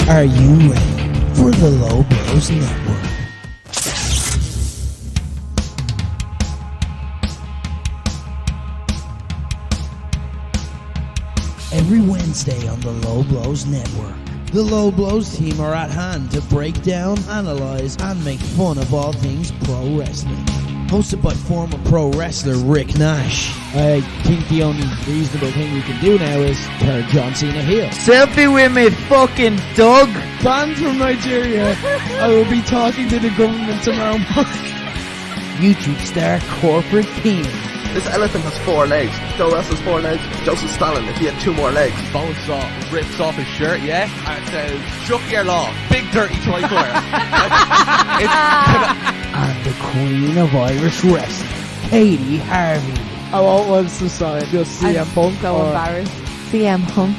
Are you ready for the Low Blows Network? Every Wednesday on the Low Blows Network, the Low Blows team are at hand to break down, analyze, and make fun of all things pro wrestling. Hosted by former pro wrestler Rick Nash. I think the only reasonable thing we can do now is turn John Cena heel. Selfie with me fucking dog. Banned from Nigeria. I will be talking to the government tomorrow morning. YouTube star Corporate King. This elephant has 4 legs. Joe Wrestle's 4 legs. Joseph Stalin, if he had 2 more legs. Bonesaw rips off his shirt, yeah, and says, "Chuck your law, big dirty trifler." And the Queen of Irish Wrestling, Katey Harvey. I want once to sign just CM Punk. So embarrassed. CM Punk.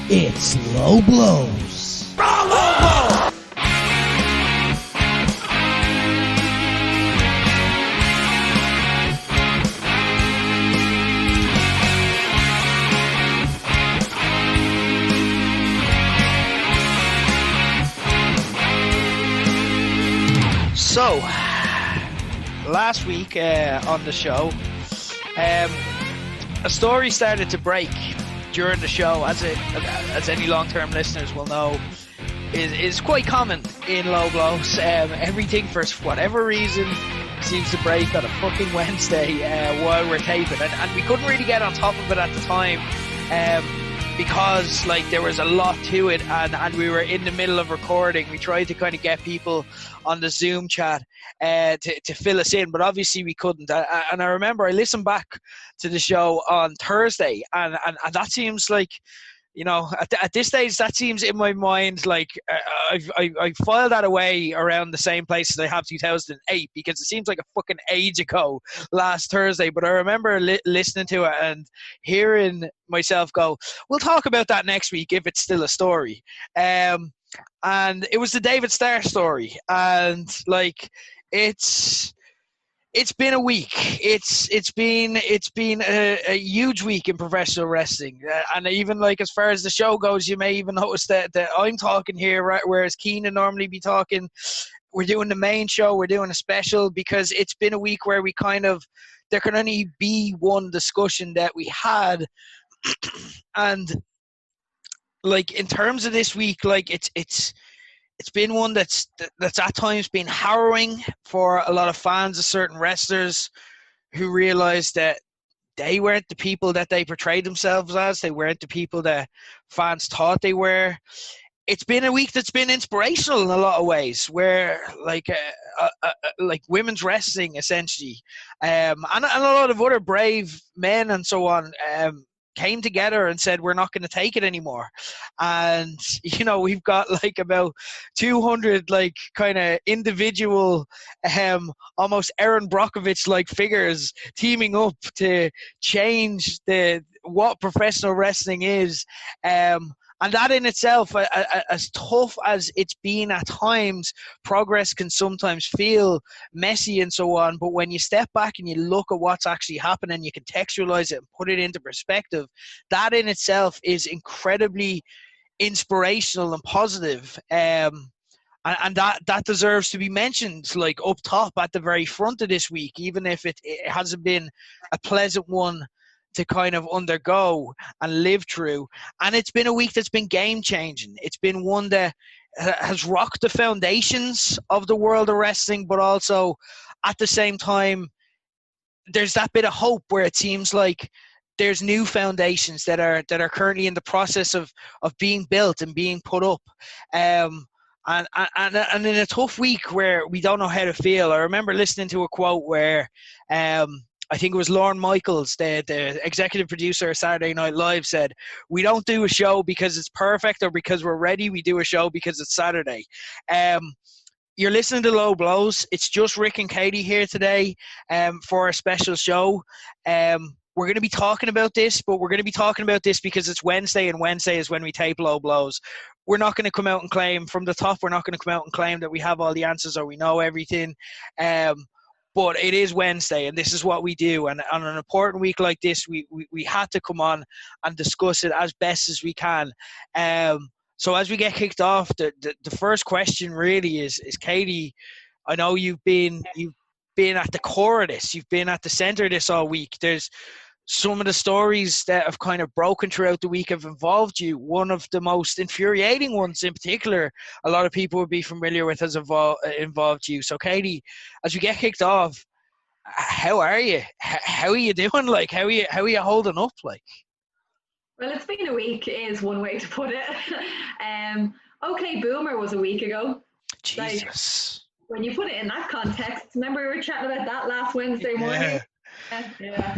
It's Low Blows. So, last week on the show, a story started to break during the show, as any long-term listeners will know, is quite common in Low Blows. Everything, for whatever reason, seems to break on a fucking Wednesday while we're taping, and we couldn't really get on top of it at the time. Because there was a lot to it, and we were in the middle of recording. We tried to kind of get people on the Zoom chat to fill us in, but obviously we couldn't. And I remember I listened back to the show on Thursday, and that seems like, at this stage, that seems in my mind like I filed that away around the same place as I have 2008, because it seems like a fucking age ago last Thursday. But I remember listening to it and hearing myself go, "We'll talk about that next week if it's still a story." And it was the David Starr story, and it's been a week. It's been a huge week in professional wrestling, and even as far as the show goes, you may even notice that I'm talking here, right, whereas Keenan normally be talking. We're doing the main show. We're doing a special because it's been a week where we there can only be one discussion that we had, and in terms of this week, it's been one that's at times been harrowing for a lot of fans of certain wrestlers who realized that they weren't the people that they portrayed themselves as. They weren't the people that fans thought they were. It's been a week that's been inspirational in a lot of ways, where women's wrestling essentially, and a lot of other brave men and so on, came together and said, we're not going to take it anymore. And we've got about 200 kind of individual almost Aaron Brockovich figures teaming up to change what professional wrestling is. And that in itself, as tough as it's been at times, progress can sometimes feel messy and so on. But when you step back and you look at what's actually happening, you contextualize it and put it into perspective, that in itself is incredibly inspirational and positive. And that deserves to be mentioned, up top at the very front of this week, even if it hasn't been a pleasant one to kind of undergo and live through. And it's been a week that's been game-changing. It's been one that has rocked the foundations of the world of wrestling, but also at the same time, there's that bit of hope where it seems like there's new foundations that are currently in the process of being built and being put up. And in a tough week where we don't know how to feel, I remember listening to a quote where I think it was Lorne Michaels, the executive producer of Saturday Night Live, said, "We don't do a show because it's perfect or because we're ready. We do a show because it's Saturday." You're listening to Low Blows. It's just Rick and Katey here today for a special show. We're going to be talking about this, but we're going to be talking about this because it's Wednesday, and Wednesday is when we tape Low Blows. We're not going to come out and claim from the top. We're not going to come out and claim that we have all the answers or we know everything. But it is Wednesday, and this is what we do. And on an important week like this, we had to come on and discuss it as best as we can. So as we get kicked off, the first question really is Katey, I know you've been at the core of this. You've been at the center of this all week. There's some of the stories that have kind of broken throughout the week have involved you. One of the most infuriating ones in particular, a lot of people would be familiar with, has involved you. So Katey, as we get kicked off, how are you? How are you doing? Like, how are you holding up? Like, well, it's been a week is one way to put it. Okay, Boomer was a week ago. Jesus. Like, when you put it in that context, remember we were chatting about that last Wednesday morning? Yeah.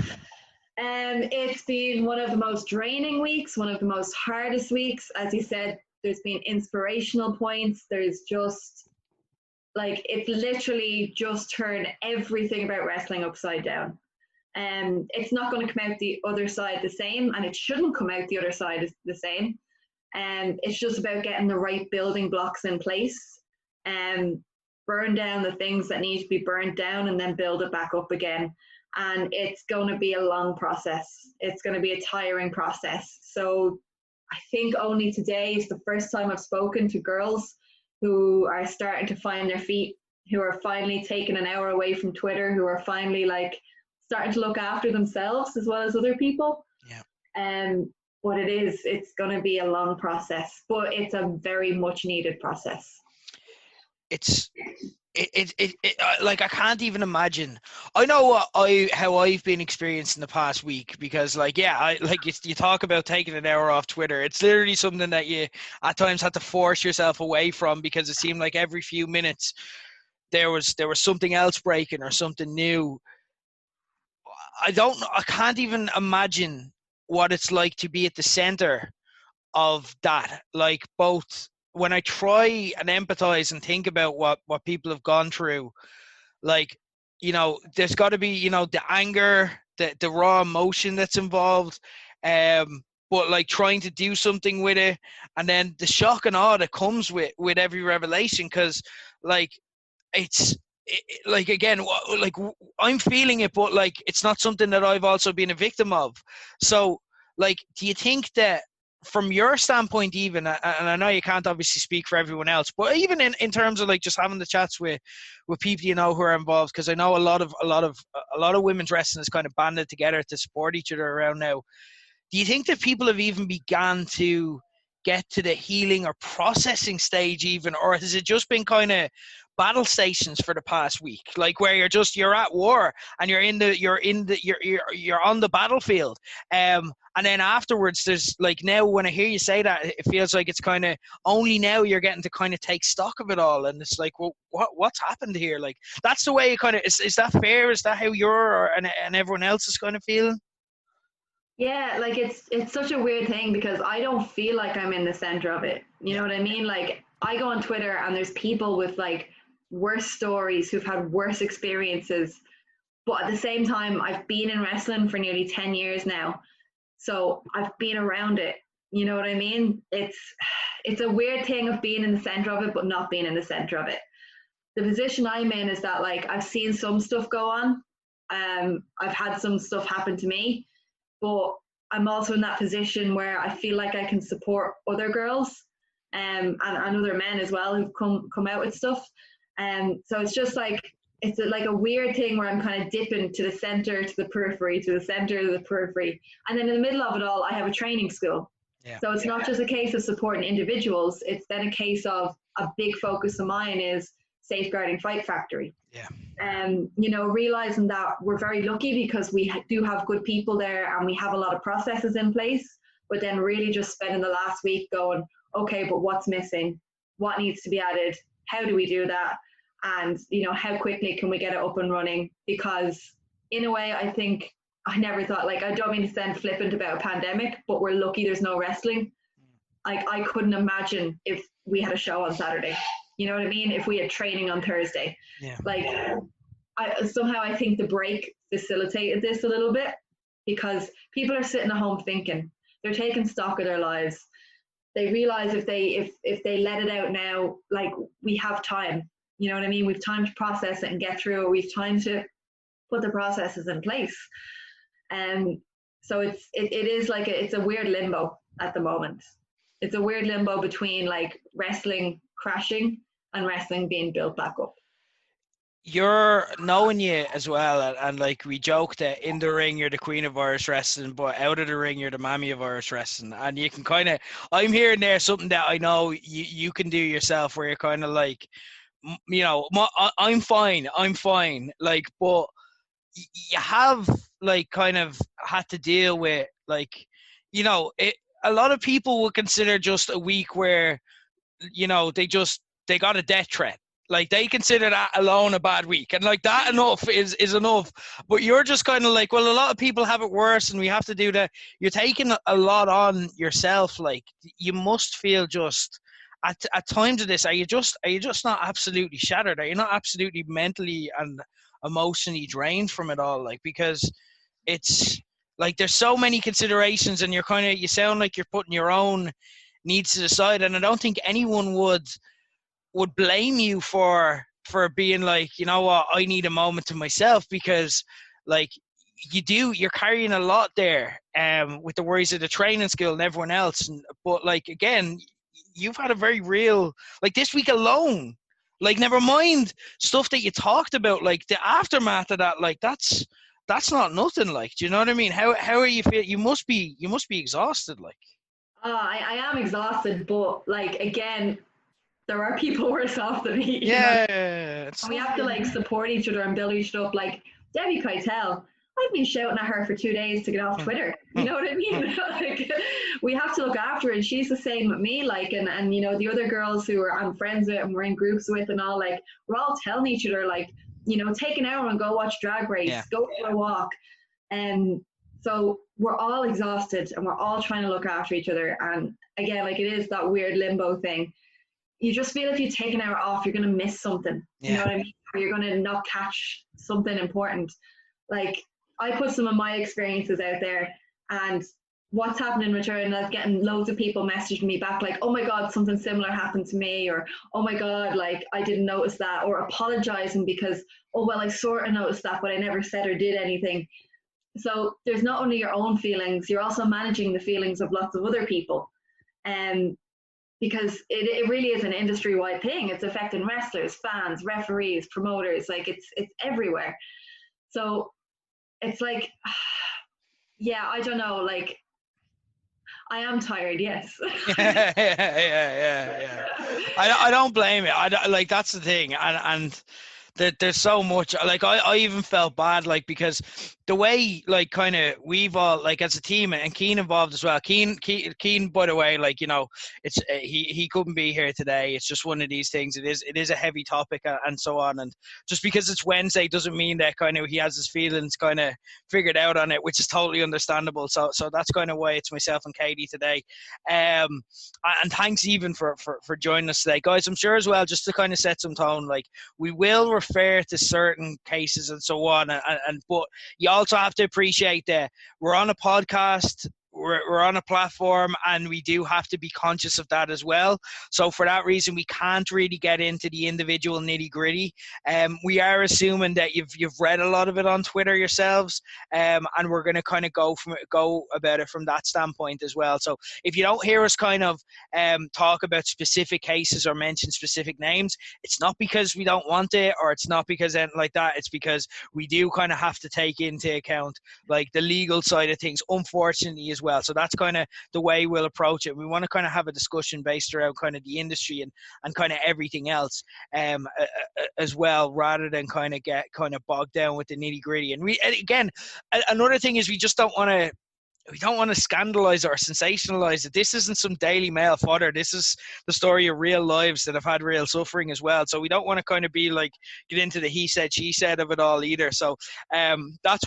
It's been one of the most draining weeks, one of the most hardest weeks. As you said, there's been inspirational points. There's just, like, it's literally just turned everything about wrestling upside down. It's not going to come out the other side the same, and it shouldn't come out the other side the same. It's just about getting the right building blocks in place, burn down the things that need to be burned down, and then build it back up again. And it's going to be a long process. It's going to be a tiring process. So I think only today is the first time I've spoken to girls who are starting to find their feet, who are finally taking an hour away from Twitter, who are finally like starting to look after themselves as well as other people. Yeah. But it's going to be a long process, but it's a very much needed process. Like, I can't even imagine. I know how I've been experiencing the past week, because like, yeah, you talk about taking an hour off Twitter. It's literally something that you at times had to force yourself away from, because it seemed like every few minutes there was something else breaking or something new. I can't even imagine what it's like to be at the center of that. Like, both when I try and empathize and think about what people have gone through, like, there's got to be, the anger, the raw emotion that's involved, but like trying to do something with it, and then the shock and awe that comes with every revelation, because like like, again, like, I'm feeling it, but like, it's not something that I've also been a victim of. So like, do you think that from your standpoint, even, and I know you can't obviously speak for everyone else, but even in terms of like just having the chats with people who are involved, because I know a lot of women's wrestling is kind of banded together to support each other around now. Do you think that people have even begun to get to the healing or processing stage even, or has it just been kind of battle stations for the past week, like where you're at war and you're on the battlefield, and then afterwards there's like, now when I hear you say that, it feels like it's kind of only now you're getting to kind of take stock of it all, and it's like, well, what's happened here? Like, that's the way it kind of is that fair? Is that how you're and everyone else is kind of feeling? Yeah, like it's such a weird thing, because I don't feel like I'm in the center of it. You know what I mean? Like, I go on Twitter and there's people with like worse stories who've had worse experiences, but at the same time, I've been in wrestling for nearly 10 years now, so I've been around it. You know what I mean? It's a weird thing of being in the center of it but not being in the center of it. The position I'm in is that, like, I've seen some stuff go on, I've had some stuff happen to me, but I'm also in that position where I feel like I can support other girls, and other men as well who've come out with stuff. So it's just like, it's like a weird thing where I'm kind of dipping to the center, to the periphery, to the center, to the periphery. And then in the middle of it all, I have a training school. Yeah. So it's not just a case of supporting individuals, it's then a case of a big focus of mine is safeguarding Fight Factory. Yeah. Realizing that we're very lucky because we do have good people there and we have a lot of processes in place, but then really just spending the last week going, okay, but what's missing? What needs to be added? How do we do that? And, how quickly can we get it up and running? Because in a way, I think I never thought, like, I don't mean to sound flippant about a pandemic, but we're lucky there's no wrestling. Like, I couldn't imagine if we had a show on Saturday. You know what I mean? If we had training on Thursday. Yeah. Like, I think the break facilitated this a little bit, because people are sitting at home thinking, they're taking stock of their lives. They realize if they let it out now, like, we have time. You know what I mean? We've time to process it and get through it. We've time to put the processes in place. And so it is like it's a weird limbo at the moment. It's a weird limbo between like wrestling crashing and wrestling being built back up. You're knowing you as well, and like we joke that in the ring you're the queen of Irish wrestling, but out of the ring you're the mammy of Irish wrestling. And you can kind of, I'm hearing there something that I know you can do yourself, where you're kind of like, you know, I'm fine, like, but you have like kind of had to deal with like, you know, a lot of people would consider just a week where, you know, they got a death threat. Like they consider that alone a bad week, and like that enough is enough. But you're just kind of like, well, a lot of people have it worse, and we have to do that. You're taking a lot on yourself. Like you must feel just at times of this. Are you just not absolutely shattered? Are you not absolutely mentally and emotionally drained from it all? Like, because it's like there's so many considerations, and you sound like you're putting your own needs to the side, and I don't think anyone would blame you for being like, you know what, I need a moment to myself, because like you're carrying a lot there with the worries of the training school and everyone else. But like, again, you've had a very real, like this week alone, like never mind stuff that you talked about, like the aftermath of that, like that's not nothing. Like, do you know what I mean? How are you feeling? You must be exhausted. Like, I am exhausted, but like again, there are people worse off than me. Yeah, and we have to like support each other and build each other up. Like Debbie Keitel, I've been shouting at her for 2 days to get off Twitter. You know what I mean? Like, we have to look after her, and she's the same with me. Like, and you know, the other girls who I'm friends with and we're in groups with and all, like, we're all telling each other, like, you know, take an hour and go watch Drag Race, go for a walk. And so we're all exhausted and we're all trying to look after each other. And again, like, it is that weird limbo thing. You just feel if you take an hour off, you're going to miss something. You know what I mean? Or you're going to not catch something important. Like, I put some of my experiences out there, and what's happening in return is getting loads of people messaging me back like, oh my God, something similar happened to me, or oh my God, like I didn't notice that, or apologizing because, oh, well, I sort of noticed that, but I never said or did anything. So there's not only your own feelings, you're also managing the feelings of lots of other people. Because it really is an industry-wide thing. It's affecting wrestlers, fans, referees, promoters, like it's everywhere. So it's like, yeah, I don't know, like, I am tired, yes. yeah. I don't blame it. Like, that's the thing. And there's so much, like, I even felt bad, like, because the way, like, kind of we've all, like, as a team, and Keane involved as well. Keane, by the way, like, you know, it's he couldn't be here today. It's just one of these things. It is a heavy topic and so on. And just because it's Wednesday doesn't mean that kind of he has his feelings kind of figured out on it, which is totally understandable. So that's kind of why it's myself and Katey today. And thanks even for joining us today, guys. I'm sure as well, just to kind of set some tone, like, we will refer to certain cases and so on, but you also have to appreciate that we're on a podcast, we're on a platform, and we do have to be conscious of that as well. So for that reason, we can't really get into the individual nitty gritty. We are assuming that you've read a lot of it on Twitter yourselves, and we're going to kind of go about it from that standpoint as well. So if you don't hear us kind of talk about specific cases or mention specific names, it's not because we don't want it, or it's not because anything like that. It's because we do kind of have to take into account like the legal side of things, unfortunately, as well. So that's kind of the way we'll approach it. We want to kind of have a discussion based around kind of the industry and kind of everything else as well, rather than kind of get kind of bogged down with the nitty gritty. And again, another thing is we don't want to scandalize or sensationalize it. This isn't some Daily Mail fodder. This is the story of real lives that have had real suffering as well. So we don't want to kind of be like, get into the he said, she said of it all either. So that's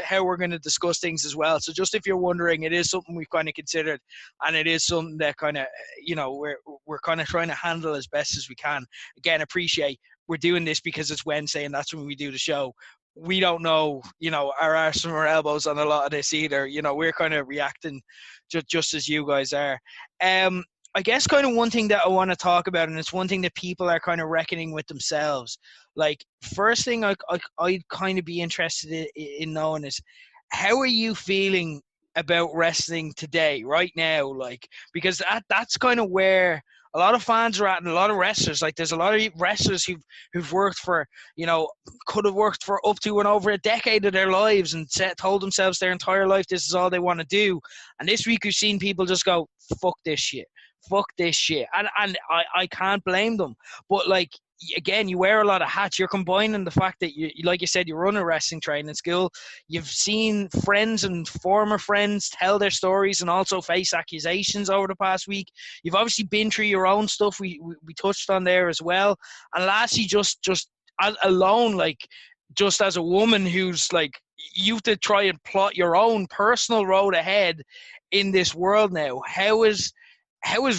how we're going to discuss things as well. So just if you're wondering, it is something we've kind of considered, and it is something that kind of, you know, we're kind of trying to handle as best as we can. Again, appreciate we're doing this because it's Wednesday and that's when we do the show. We don't know, you know, our arse from our elbows on a lot of this either. You know, we're kind of reacting just as you guys are. I guess kind of one thing that I want to talk about, and it's one thing that people are kind of reckoning with themselves. Like, first thing I'd kind of be interested in knowing is, how are you feeling about wrestling today, right now? Like, because that's kind of where a lot of fans are at, and a lot of wrestlers. Like, there's a lot of wrestlers who've worked for, could have worked for up to and over a decade of their lives, and told themselves their entire life this is all they want to do. And this week we've seen people just go, fuck this shit. And I can't blame them. But, like, again, you wear a lot of hats. You're combining the fact that you, like you said, you run a wrestling training school. You've seen friends and former friends tell their stories and also face accusations over the past week. You've obviously been through your own stuff. We touched on there as well. And lastly, just alone, like, just as a woman who's like, you have to try and plot your own personal road ahead in this world now. How is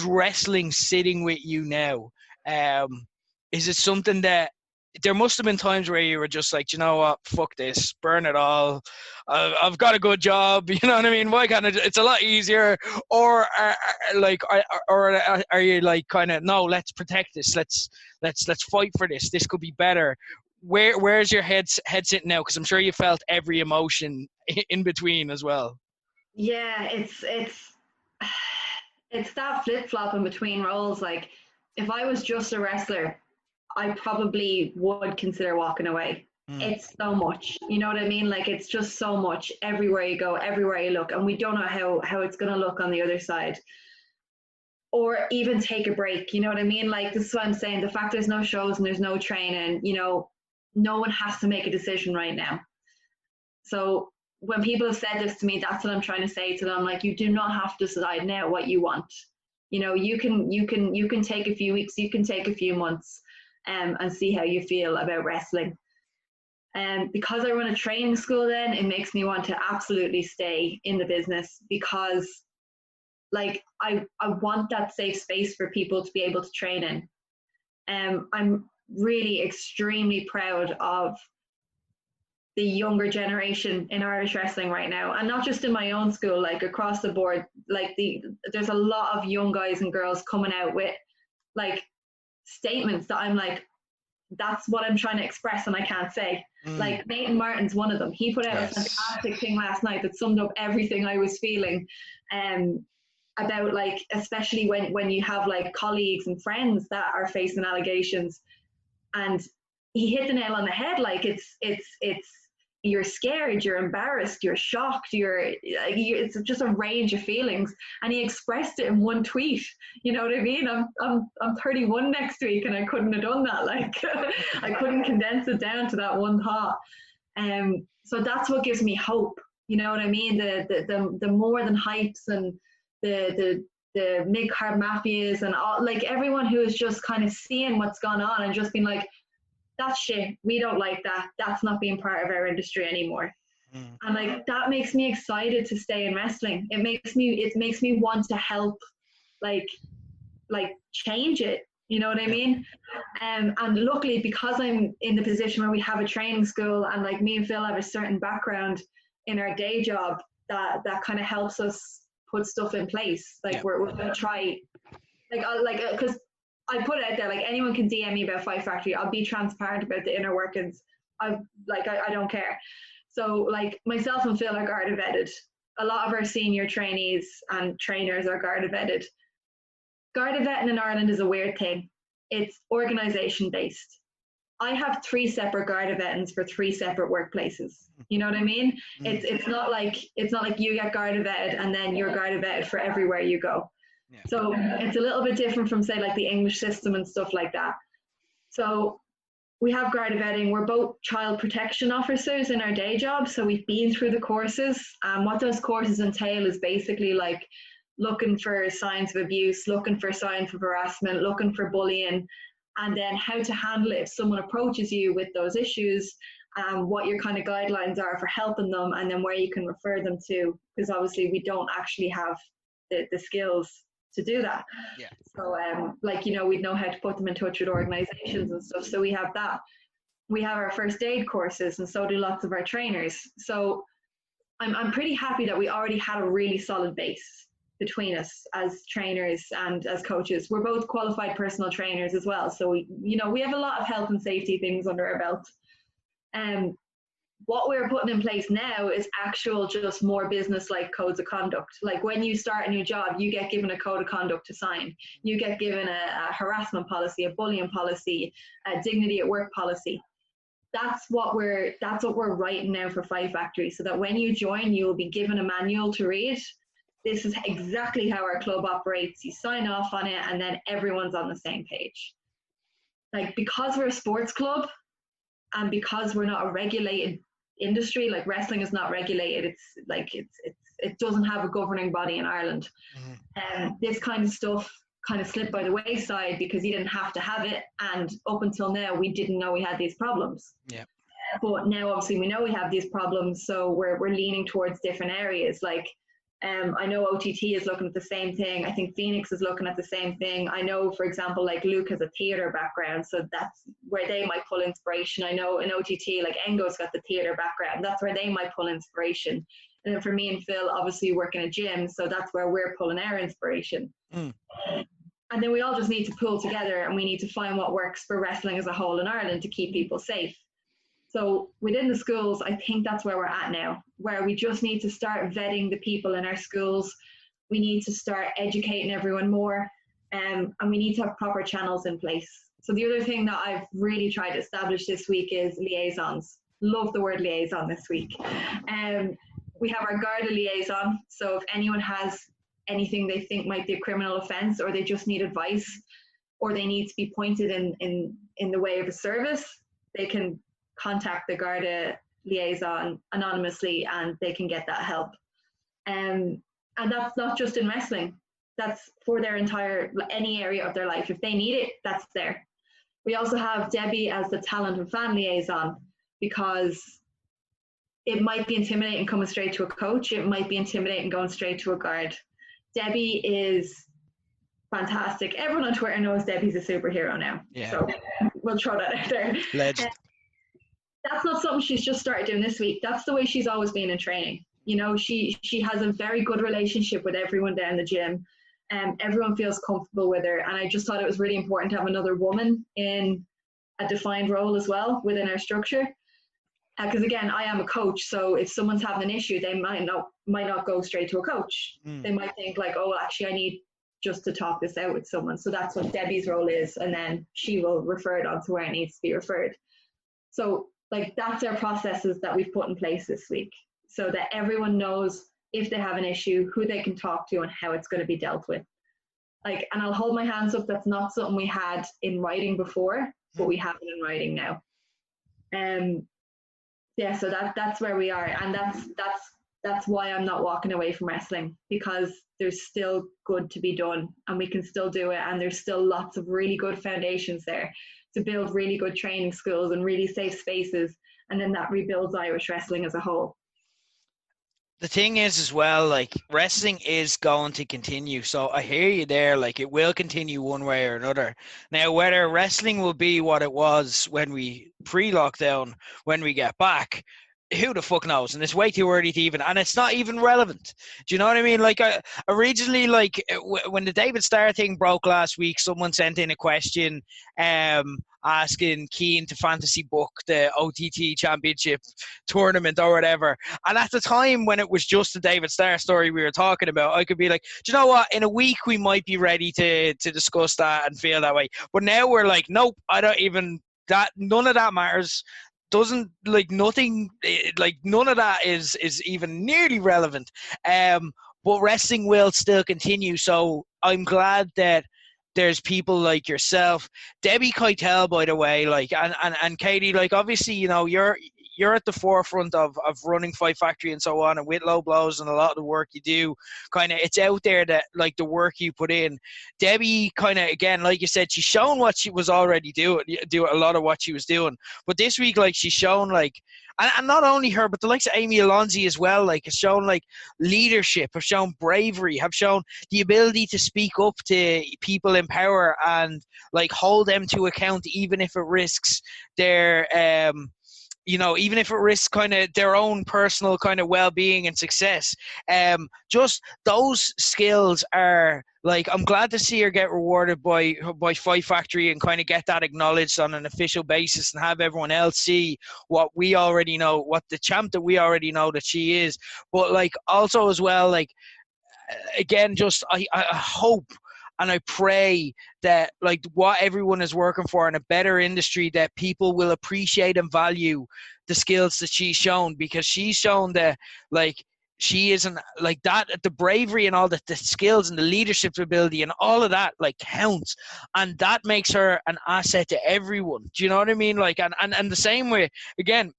wrestling sitting with you now? Is it something that there must have been times where you were just like, you know what, fuck this, burn it all. I've got a good job, you know what I mean? Why can't it's a lot easier? Or are you like kind of, no, let's protect this. Let's fight for this. This could be better. Where's your head sitting now? Because I'm sure you felt every emotion in between as well. Yeah, it's that flip-flop in between roles. Like, if I was just a wrestler, I probably would consider walking away. It's so much, you know what I mean? Like, it's just so much everywhere you go, everywhere you look, and we don't know how it's going to look on the other side. Or even take a break, you know what I mean? Like, this is what I'm saying. The fact there's no shows and there's no training, no one has to make a decision right now. So when people have said this to me, that's what I'm trying to say to them. Like, you do not have to decide now what you want. You can take a few weeks, you can take a few months, and see how you feel about wrestling. And because I run a training school, then it makes me want to absolutely stay in the business, because, like, I want that safe space for people to be able to train in. I'm really extremely proud of the younger generation in Irish wrestling right now, and not just in my own school, like across the board. Like, there's a lot of young guys and girls coming out with, like, statements that I'm like, that's what I'm trying to express and I can't say. Like, Nathan Martin's one of them. He put out a fantastic thing last night that summed up everything I was feeling, about, like, especially when you have, like, colleagues and friends that are facing allegations. And he hit the nail on the head. Like, it's you're scared, you're embarrassed, you're shocked, it's just a range of feelings, and he expressed it in one tweet. You know what I mean? I'm 31 next week, and I couldn't have done that. Like, I couldn't condense it down to that one thought. So that's what gives me hope. You know what I mean? The more than hypes and the mid-card mafias and all, like, everyone who is just kind of seeing what's gone on and just being like, that's shit, we don't like that, that's not being part of our industry anymore. And, like, that makes me excited to stay in wrestling. It makes me want to help, like change it, you know what I mean? And luckily, because I'm in the position where we have a training school, and, like, me and Phil have a certain background in our day job, that kind of helps us put stuff in place. Like, we're going to try, because I put it out there, like, anyone can DM me about Fight Factory. I'll be transparent about the inner workings. I don't care. So, like, myself and Phil are Garda vetted. A lot of our senior trainees and trainers are Garda vetted. Garda vetting in Ireland is a weird thing. It's organisation based. I have 3 separate Garda vettings for 3 separate workplaces. You know what I mean? It's not like you get Garda vetted and then you're Garda vetted for everywhere you go. Yeah. So it's a little bit different from, say, like, the English system and stuff like that. So we have Garda vetting. We're both child protection officers in our day job, so we've been through the courses. What those courses entail is basically, like, looking for signs of abuse, looking for signs of harassment, looking for bullying, and then how to handle it if someone approaches you with those issues, what your kind of guidelines are for helping them, and then where you can refer them to, because obviously we don't actually have the skills to do that. Yeah. So, we'd know how to put them in touch with organizations and stuff. So we have that. We have our first aid courses, and so do lots of our trainers. So I'm pretty happy that we already had a really solid base. between us as trainers and as coaches. We're both qualified personal trainers as well. So we have a lot of health and safety things under our belt. What we're putting in place now is actual, just more business-like codes of conduct. Like when you start a new job, you get given a code of conduct to sign. You get given a harassment policy, a bullying policy, a dignity at work policy. That's what we're writing now for Five Factory, so that when you join, you will be given a manual to read. This is exactly how our club operates. You sign off on it, and then everyone's on the same page. Like, because we're a sports club, and because we're not a regulated industry, like wrestling is not regulated, it doesn't have a governing body in Ireland. And this kind of stuff kind of slipped by the wayside because you didn't have to have it, and up until now we didn't know we had these problems. But now obviously we know we have these problems, so we're leaning towards different areas. Like I know OTT is looking at the same thing. I think Phoenix is looking at the same thing. I know, for example, like Luke has a theatre background, so that's where they might pull inspiration. I know in OTT, like Engo's got the theatre background. That's where they might pull inspiration. And then for me and Phil, obviously work in a gym, so that's where we're pulling our inspiration. And then we all just need to pull together, and we need to find what works for wrestling as a whole in Ireland to keep people safe. So within the schools, I think that's where we're at now, where we just need to start vetting the people in our schools. We need to start educating everyone more, and we need to have proper channels in place. So the other thing that I've really tried to establish this week is liaisons. Love the word liaison this week. We have our Garda liaison. So if anyone has anything they think might be a criminal offence, or they just need advice, or they need to be pointed in the way of a service, they can contact the Garda liaison anonymously and they can get that help. And that's not just in wrestling, that's for their any area of their life. If they need it, that's there. We also have Debbie as the talent and fan liaison, because it might be intimidating coming straight to a coach, it might be intimidating going straight to a guard. Debbie is fantastic. Everyone on Twitter knows Debbie's a superhero now. So we'll throw that out there. Legend. That's not something she's just started doing this week. That's the way she's always been in training. She has a very good relationship with everyone down the gym, and everyone feels comfortable with her. And I just thought it was really important to have another woman in a defined role as well within our structure. Because again, I am a coach, so if someone's having an issue, they might not go straight to a coach. They might think like, oh, actually, I need just to talk this out with someone. So that's what Debbie's role is, and then she will refer it on to where it needs to be referred. So like, that's our processes that we've put in place this week, so that everyone knows if they have an issue, who they can talk to, and how it's going to be dealt with. Like, and I'll hold my hands up, that's not something we had in writing before, but we have it in writing now. So that's where we are, and that's why I'm not walking away from wrestling, because there's still good to be done, and we can still do it, and there's still lots of really good foundations there to build really good training schools and really safe spaces, and then that rebuilds Irish wrestling as a whole. The thing is as well, like, wrestling is going to continue. So I hear you there, like, it will continue one way or another. Now, whether wrestling will be what it was when we pre-lockdown, when we get back, who the fuck knows? And it's way too early to even, and it's not even relevant. Do you know what I mean? Like, originally, like, when the David Starr thing broke last week, someone sent in a question asking Keane to fantasy book the OTT championship tournament or whatever. And at the time, when it was just the David Starr story we were talking about, I could be like, do you know what? In a week, we might be ready to discuss that and feel that way. But now we're like, nope, I don't even, none of that matters. Doesn't, like, nothing, like, none of that is even nearly relevant. But wrestling will still continue. So I'm glad that there's people like yourself, Debbie Keitel, by the way, like, and Katey, like, obviously, you're at the forefront of running Five Factory and so on, and with Low Blows and a lot of the work you do, kind of, it's out there that, like, the work you put in. Debbie, kind of, again, like you said, she's shown what she was already do a lot of what she was doing. But this week, like, she's shown, like, and not only her, but the likes of Amy Alonzi as well, like, has shown, like, leadership, have shown bravery, have shown the ability to speak up to people in power and, like, hold them to account, even if it risks their even if it risks kind of their own personal kind of well-being and success, just those skills are like, I'm glad to see her get rewarded by Fight Factory and kind of get that acknowledged on an official basis and have everyone else see what we already know, what the champ that we already know that she is. But like also as well, like again, just I hope and I pray that like what everyone is working for in a better industry, that people will appreciate and value the skills that she's shown, because she's shown that like she isn't like that, the bravery and all the skills and the leadership ability and all of that like counts, and that makes her an asset to everyone. Do you know what I mean? Like, and the same way again,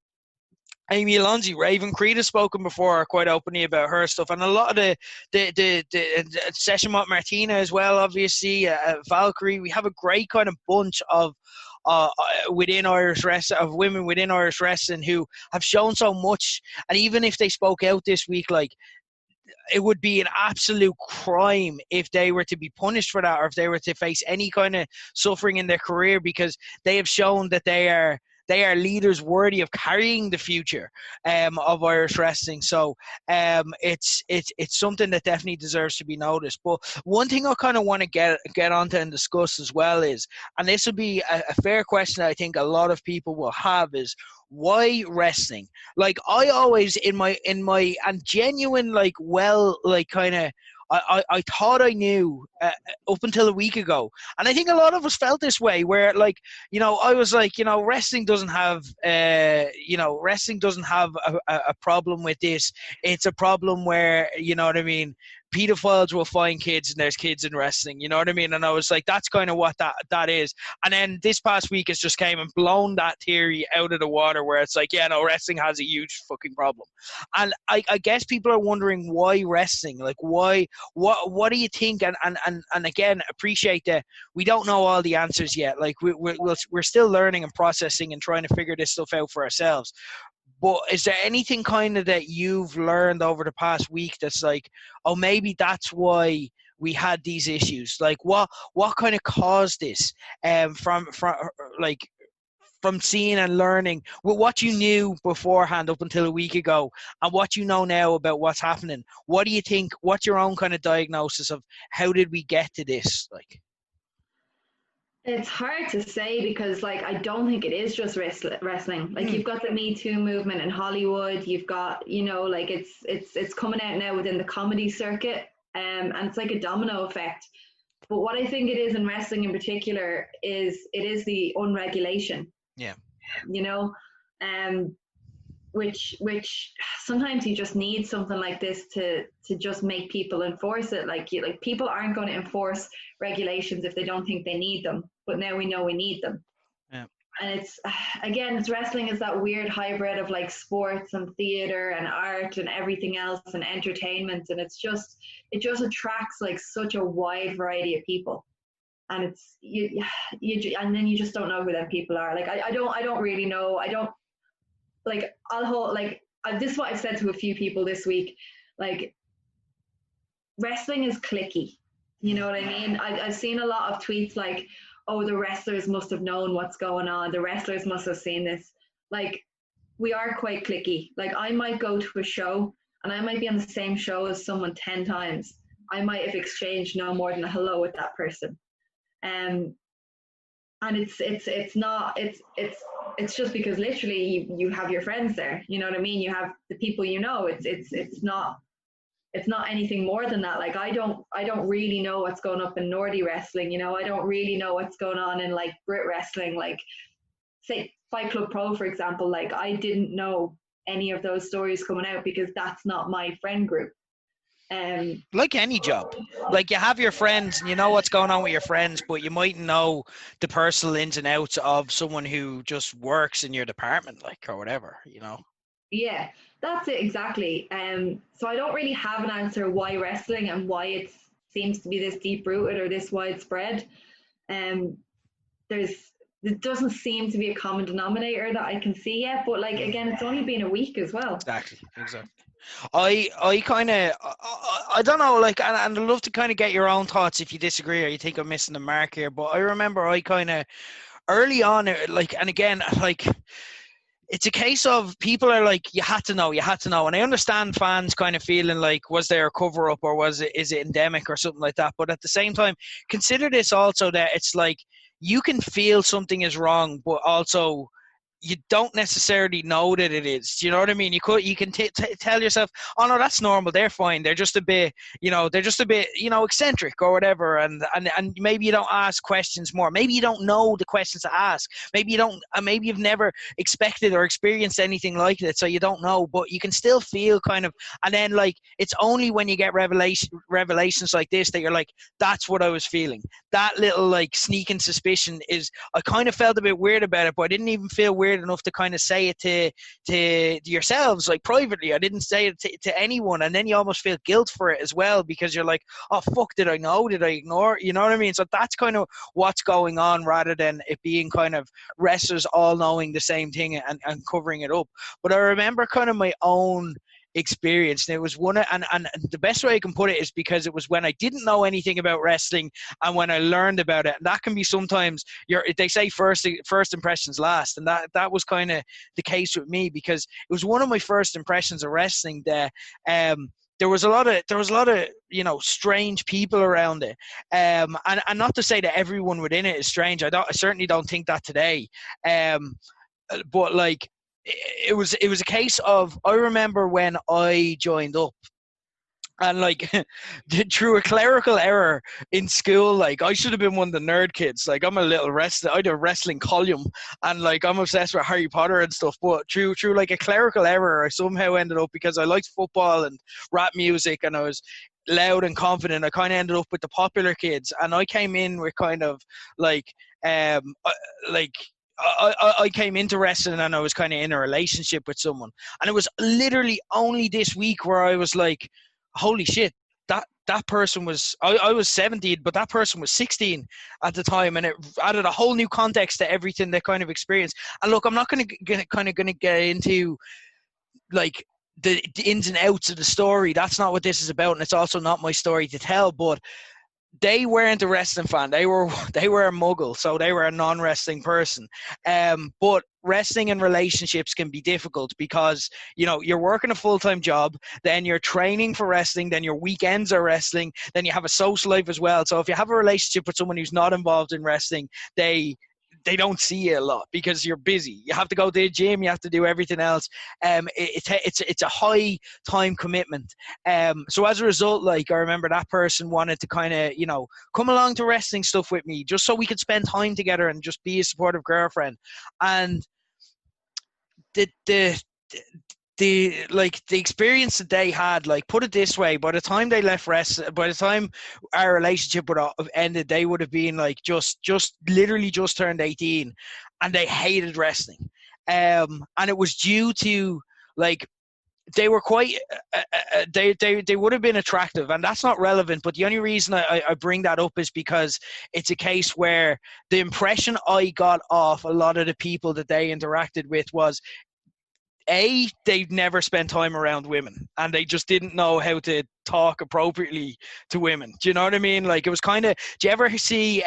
Amy Alonzi, Raven Creed has spoken before quite openly about her stuff, and a lot of the session with Martina as well, obviously, Valkyrie. We have a great kind of bunch of within Irish wrestling, of women within Irish wrestling who have shown so much, and even if they spoke out this week, like, it would be an absolute crime if they were to be punished for that, or if they were to face any kind of suffering in their career, because they have shown that they are leaders worthy of carrying the future of Irish wrestling. So it's something that definitely deserves to be noticed. But one thing I kind of want to get onto and discuss as well is, and this would be a fair question that I think a lot of people will have, is why wrestling? Like, I always in my and genuine like, well, like kind of I thought I knew up until a week ago, and I think a lot of us felt this way, where like, I was like, wrestling doesn't have a problem with this. It's a problem where, you know what I mean, pedophiles will find kids and there's kids in wrestling, you know what I mean? And I was like, that's kind of what that is. And then this past week has just came and blown that theory out of the water, where it's like, yeah, no, wrestling has a huge fucking problem. And I guess people are wondering why wrestling, like why, what do you think? And again, appreciate that we don't know all the answers yet. Like we're still learning and processing and trying to figure this stuff out for ourselves. But is there anything kind of that you've learned over the past week that's like, oh, maybe that's why we had these issues? Like, what kind of caused this? From seeing and learning with what you knew beforehand up until a week ago, and what you know now about what's happening. What do you think? What's your own kind of diagnosis of how did we get to this? Like, it's hard to say, because like, I don't think it is just wrestling. Like, you've got the Me Too movement in Hollywood. You've got, like it's coming out now within the comedy circuit, and it's like a domino effect. But what I think it is in wrestling in particular is it is the unregulation. Yeah. Which sometimes you just need something like this to just make people enforce it. Like people aren't going to enforce regulations if they don't think they need them, but now we know we need them. Yeah. And it's wrestling is that weird hybrid of like sports and theater and art and everything else and entertainment, and it just attracts like such a wide variety of people. And it's you and then you just don't know who them people are. Like I don't really know. I don't, like, this is what I've said to a few people this week. Like, wrestling is cliquey. You know what I mean? I've seen a lot of tweets like, oh, the wrestlers must have known what's going on. The wrestlers must have seen this. Like, we are quite cliquey. Like, I might go to a show and I might be on the same show as someone 10 times. I might have exchanged no more than a hello with that person. And it's just because literally you have your friends there, you know what I mean? You have the people, it's not anything more than that. Like, I don't really know what's going up in Nordy wrestling, I don't really know what's going on in like Brit wrestling, like say Fight Club Pro, for example. Like, I didn't know any of those stories coming out because that's not my friend group. Like any job, like, you have your friends and you know what's going on with your friends, but you mightn't know the personal ins and outs of someone who just works in your department, like, or whatever, Yeah, that's it, exactly. So I don't really have an answer why wrestling and why it seems to be this deep rooted or this widespread. There doesn't seem to be a common denominator that I can see yet, but like, again, it's only been a week as well. Exactly. I kind of, I don't know, like, and I'd love to kind of get your own thoughts if you disagree or you think I'm missing the mark here, but I remember I kind of, early on, like, and again, like, it's a case of people are like, you had to know. And I understand fans kind of feeling like, was there a cover up, or is it endemic or something like that? But at the same time, consider this also, that it's like, you can feel something is wrong, but also you don't necessarily know that it is. Do you know what I mean? You can tell yourself, oh no, that's normal. They're fine. They're just a bit, eccentric or whatever. And maybe you don't ask questions more. Maybe you don't know the questions to ask. Maybe you don't. Maybe you've never expected or experienced anything like it, so you don't know. But you can still feel kind of. And then like, it's only when you get revelations like this that you're like, that's what I was feeling. That little like sneaking suspicion is. I kind of felt a bit weird about it, but I didn't even feel weird enough to kind of say it to yourselves, like privately. I didn't say it to anyone, and then you almost feel guilt for it as well, because you're like, oh fuck, did I know? Did I ignore? You know what I mean? So that's kind of what's going on, rather than it being kind of wrestlers all knowing the same thing and covering it up. But I remember kind of my own experience, and it was and the best way I can put it is because it was when I didn't know anything about wrestling and when I learned about it. And that can be sometimes, they say first impressions last, and that was kind of the case with me, because it was one of my first impressions of wrestling that there was a lot of strange people around it, and not to say that everyone within it is strange. I certainly don't think that today, but like, it was a case of, I remember when I joined up, and like through a clerical error in school, like I should have been one of the nerd kids. Like I'm a little wrestler, I had a wrestling column, and like I'm obsessed with Harry Potter and stuff. But through like a clerical error, I somehow ended up, because I liked football and rap music, and I was loud and confident, I kind of ended up with the popular kids, and I came in with kind of like like. I came into wrestling and I was kind of in a relationship with someone, and it was literally only this week where I was like, holy shit, that person was, I was 17, but that person was 16 at the time, and it added a whole new context to everything they kind of experienced. And look, I'm not going to get into like the ins and outs of the story. That's not what this is about, and it's also not my story to tell. But they weren't a wrestling fan. They were a muggle, so they were a non-wrestling person. But wrestling and relationships can be difficult, because you're working a full-time job, then you're training for wrestling, then your weekends are wrestling, then you have a social life as well. So if you have a relationship with someone who's not involved in wrestling, they don't see you a lot because you're busy. You have to go to the gym. You have to do everything else. It's a high time commitment. So as a result, like I remember that person wanted to kind of, come along to wrestling stuff with me just so we could spend time together and just be a supportive girlfriend. And the experience that they had, like, put it this way, by the time they left by the time our relationship would have ended, they would have been like just literally just turned 18, and they hated wrestling. And it was due to, like, they were quite they would have been attractive, and that's not relevant, but the only reason I bring that up is because it's a case where the impression I got off a lot of the people that they interacted with was, they've never spent time around women, and they just didn't know how to talk appropriately to women. Do you know what I mean? Like, it was kind of, do you ever see,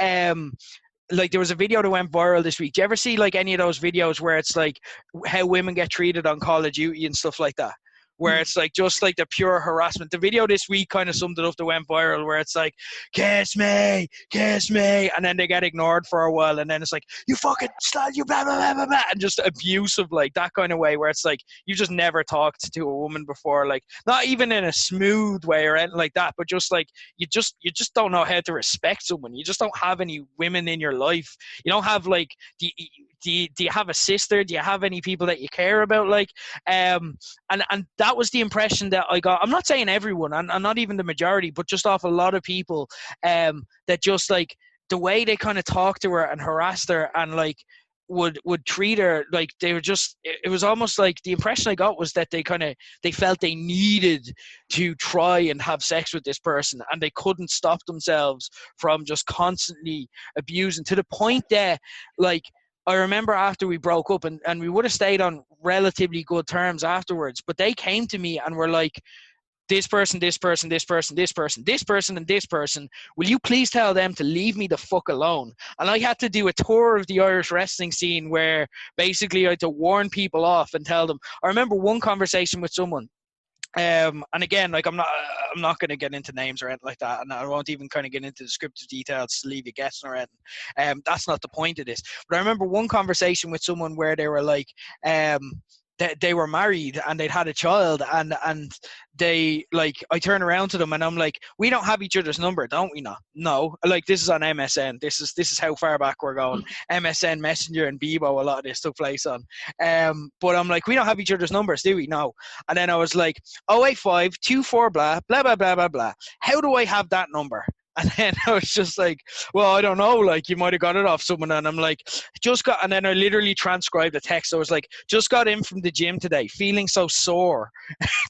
like, there was a video that went viral this week. Do you ever see, like, any of those videos where it's like how women get treated on Call of Duty and stuff like that? Where it's like just like the pure harassment. The video this week kind of summed it up that went viral, where it's like, kiss me, and then they get ignored for a while, and then it's like, you fucking slut, you blah blah blah blah blah, and just abusive, like that kind of way, where it's like, you just never talked to a woman before, like, not even in a smooth way or anything like that, but just like, you just don't know how to respect someone. You just don't have any women in your life. You don't have, like, do you have a sister? Do you have any people that you care about? Like, and that was the impression that I got. I'm not saying everyone, and not even the majority, but just off a lot of people, that just, like, the way they kind of talked to her and harassed her and, like, would treat her, like, they were just, it was almost like the impression I got was that they felt they needed to try and have sex with this person, and they couldn't stop themselves from just constantly abusing, to the point that, like, I remember after we broke up, and we would have stayed on relatively good terms afterwards, but they came to me and were like, this person, this person, this person, this person, this person, and this person. Will you please tell them to leave me the fuck alone? And I had to do a tour of the Irish wrestling scene where basically I had to warn people off and tell them. I remember one conversation with someone. And again, like I'm not going to get into names or anything like that, and I won't even kind of get into descriptive details to leave you guessing or anything. That's not the point of this. But I remember one conversation with someone where they were like, they were married and they'd had a child, and they like, I turn around to them and I'm like, we don't have each other's number, don't we? No, like this is on MSN. This is how far back we're going. MSN Messenger and Bebo, a lot of this took place on. But I'm like, we don't have each other's numbers, do we? No. And then I was like, 085 24 blah blah blah blah blah blah. How do I have that number? And then I was just like, well, I don't know, like you might have got it off someone. And I'm like, and then I literally transcribed the text. I was like, just got in from the gym today, feeling so sore,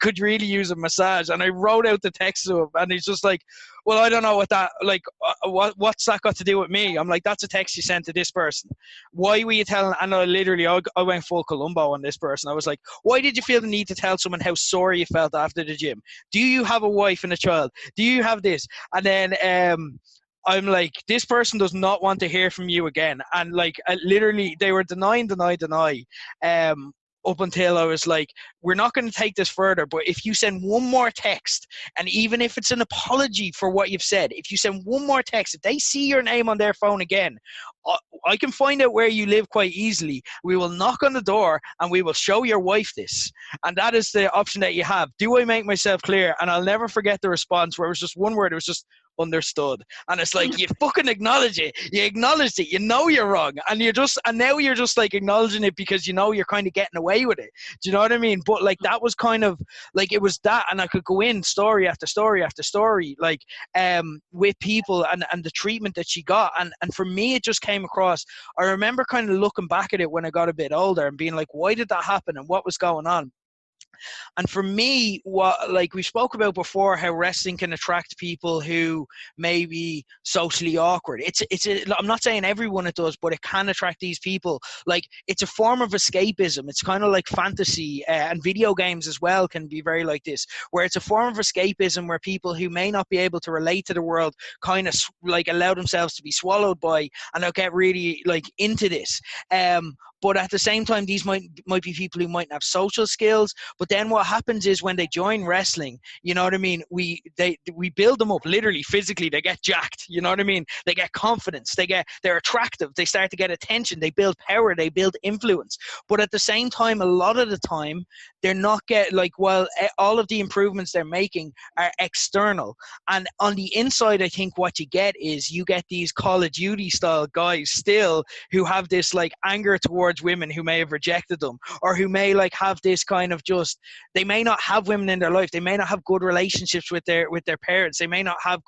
could really use a massage. And I wrote out the text to him, and he's just like, well, I don't know what that, like, what's that got to do with me? I'm like, that's a text you sent to this person. Why were you telling? And I went full Columbo on this person. I was like, why did you feel the need to tell someone how sore you felt after the gym? Do you have a wife and a child? Do you have this? And then I'm like, this person does not want to hear from you again. And like, literally, they were deny. Up until I was like, we're not going to take this further, but if you send one more text, and even if it's an apology for what you've said, if you send one more text, if they see your name on their phone again, I can find out where you live quite easily. We will knock on the door and we will show your wife this. And that is the option that you have. Do I make myself clear? And I'll never forget the response where it was just one word. It was just understood. And it's like, you fucking acknowledge it. You acknowledged it. You know you're wrong. And now you're just like acknowledging it because you know you're kind of getting away with it. Do you know what I mean? But like, that was kind of like, it was that, and I could go in story after story after story, like with people and the treatment that she got. And for me, it just came across. I remember kind of looking back at it when I got a bit older and being like, why did that happen and what was going on? And for me, what, like we spoke about before, how wrestling can attract people who may be socially awkward. I'm not saying everyone it does, but it can attract these people. Like, it's a form of escapism. It's kind of like fantasy, and video games as well can be very like this, where it's a form of escapism where people who may not be able to relate to the world kind of like allow themselves to be swallowed by, and they'll get really like into this. But at the same time, these might be people who mightn't have social skills. But then what happens is when they join wrestling, you know what I mean? We build them up literally, physically. They get jacked. You know what I mean? They get confidence. They're attractive. They start to get attention. They build power. They build influence. But at the same time, a lot of the time, they're not all of the improvements they're making are external. And on the inside, I think what you get is you get these Call of Duty style guys still who have this like anger towards women who may have rejected them, or who may like have this kind of just, they may not have women in their life, they may not have good relationships with their parents, they may not have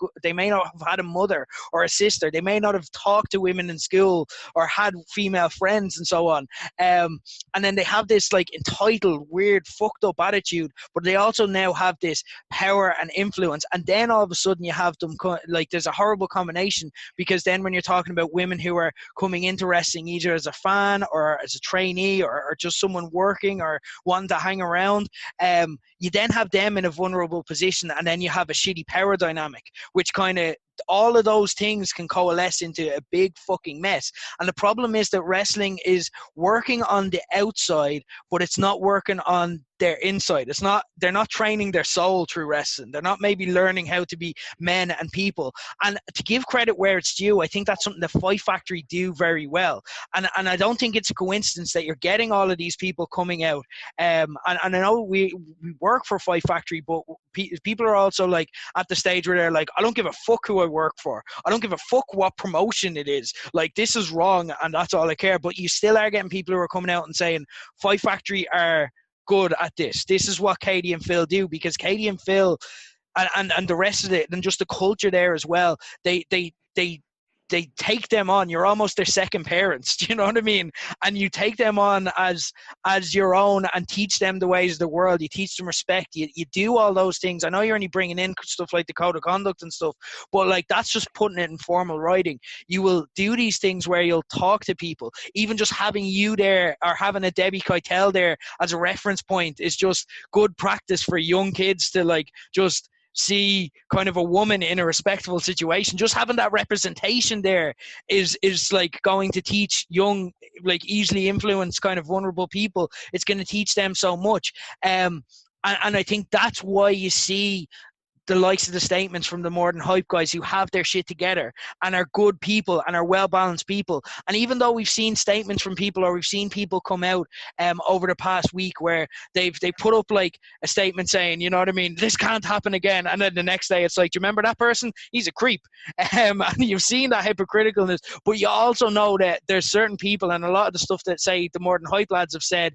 had a mother or a sister, they may not have talked to women in school or had female friends and so on, and then they have this like entitled, weird, fucked up attitude, but they also now have this power and influence. And then all of a sudden you have them like, there's a horrible combination, because then when you're talking about women who are coming into wrestling either as a fan or as a trainee or just someone working or wanting to hang around, you then have them in a vulnerable position, and then you have a shitty power dynamic, which kind of, all of those things can coalesce into a big fucking mess. And the problem is that wrestling is working on the outside, but it's not working on their inside. They're not training their soul through wrestling. They're not maybe learning how to be men and people. And to give credit where it's due, I think that's something that Fight Factory do very well. And I don't think it's a coincidence that you're getting all of these people coming out. And I know we work for Fight Factory, but people are also like at the stage where they're like, I don't give a fuck who I work for. I don't give a fuck what promotion it is. Like, this is wrong, and that's all I care. But you still are getting people who are coming out and saying Fight Factory are good at this. This is what Katey and Phil do, because Katey and Phil and the rest of it, and just the culture there as well, they they take them on. You're almost their second parents. Do you know what I mean? And you take them on as your own and teach them the ways of the world. You teach them respect. You do all those things. I know you're only bringing in stuff like the code of conduct and stuff, but like that's just putting it in formal writing. You will do these things where you'll talk to people. Even just having you there or having a Debbie Keitel there as a reference point is just good practice for young kids to like just see kind of a woman in a respectful situation. Just having that representation there is like going to teach young, like easily influenced kind of vulnerable people. It's going to teach them so much. And I think that's why you see the likes of the statements from the More Than Hype guys who have their shit together and are good people and are well-balanced people. And even though we've seen statements from people, or we've seen people come out over the past week where they put up like a statement saying, you know what I mean, this can't happen again. And then the next day it's like, do you remember that person? He's a creep. And you've seen that hypocriticalness. But you also know that there's certain people, and a lot of the stuff that say the More Than Hype lads have said,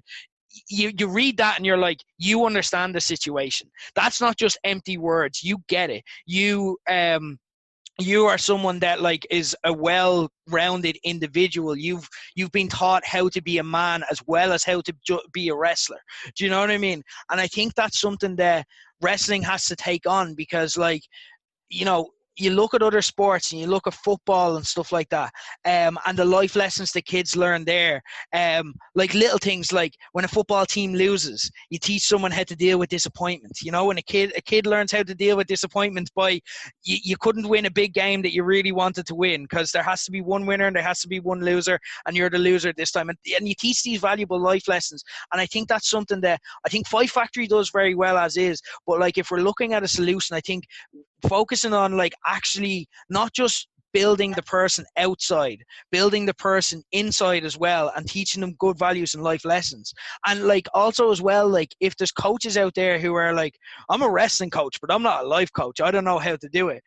you read that and you're like, you understand the situation. That's not just empty words. You get it. You are someone that like is a well-rounded individual. You've been taught how to be a man as well as how to be a wrestler. Do you know what I mean? And I think that's something that wrestling has to take on, because like, you know, you look at other sports and you look at football and stuff like that, and the life lessons the kids learn there, like little things like when a football team loses, you teach someone how to deal with disappointment. You know, when a kid learns how to deal with disappointment by you couldn't win a big game that you really wanted to win, because there has to be one winner and there has to be one loser, and you're the loser this time. And you teach these valuable life lessons. And I think that's something that I think Fight Factory does very well as is. But like, if we're looking at a solution, I think focusing on like actually not just building the person outside, building the person inside as well, and teaching them good values and life lessons. And like also as well, like if there's coaches out there who are like, I'm a wrestling coach but I'm not a life coach, I don't know how to do it,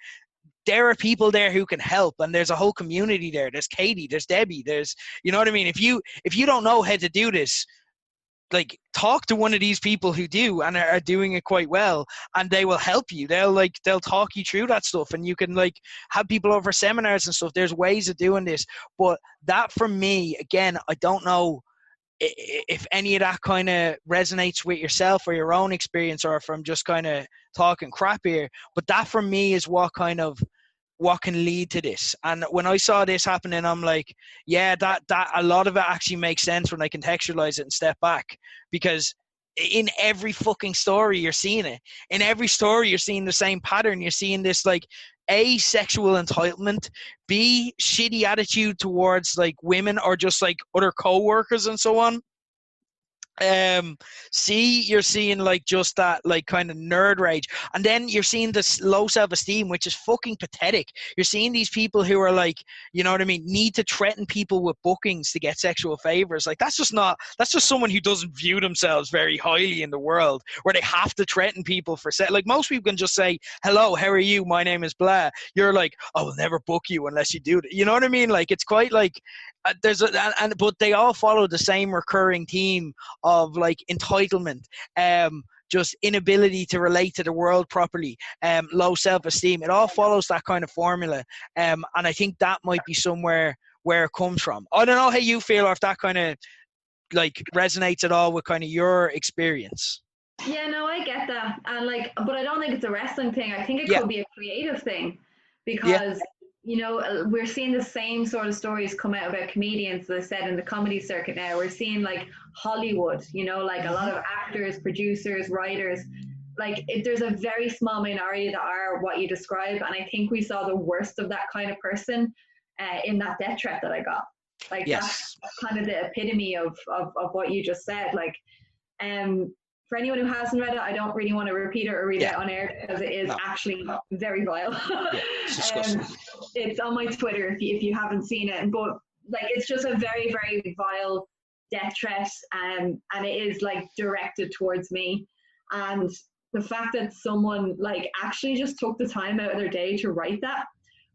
there are people there who can help, and there's a whole community there. There's Katey, there's Debbie, there's, you know what I mean, if you don't know how to do this, like talk to one of these people who do and are doing it quite well, and they will help you. They'll talk you through that stuff, and you can like have people over seminars and stuff. There's ways of doing this. But that for me, again, I don't know if any of that kind of resonates with yourself or your own experience, or if I'm just kind of talking crap here. But that for me is what can lead to this. And when I saw this happening, I'm like, yeah, that a lot of it actually makes sense when I contextualize it and step back, because in every fucking story you're seeing it. In every story you're seeing the same pattern. You're seeing this like A, sexual entitlement, B, shitty attitude towards like women or just like other co-workers and so on. C, you're seeing like just that like kind of nerd rage, and then you're seeing this low self-esteem, which is fucking pathetic. You're seeing these people who are like, you know what I mean, need to threaten people with bookings to get sexual favors. Like that's just someone who doesn't view themselves very highly in the world, where they have to threaten people for like most people can just say, hello, how are you, my name is blah. You're like, I will never book you unless you do that. You know what I mean? Like it's quite like but they all follow the same recurring theme of like entitlement, just inability to relate to the world properly, low self-esteem. It all follows that kind of formula, and I think that might be somewhere where it comes from. I don't know how you feel, or if that kind of like resonates at all with kind of your experience. Yeah, no, I get that, and like, but I don't think it's a wrestling thing. I think it could be a creative thing, because you know, we're seeing the same sort of stories come out about comedians, as I said, in the comedy circuit now. We're seeing like Hollywood, you know, like a lot of actors, producers, writers, like there's a very small minority that are what you describe. And I think we saw the worst of that kind of person in that death threat that I got. Like that's kind of the epitome of what you just said. Like, for anyone who hasn't read it, I don't really want to repeat it or read it on air, because it is actually very vile. It's disgusting. It's on my Twitter if you haven't seen it. But like, it's just a very, very vile death threat, and it is like directed towards me. And the fact that someone like actually just took the time out of their day to write that,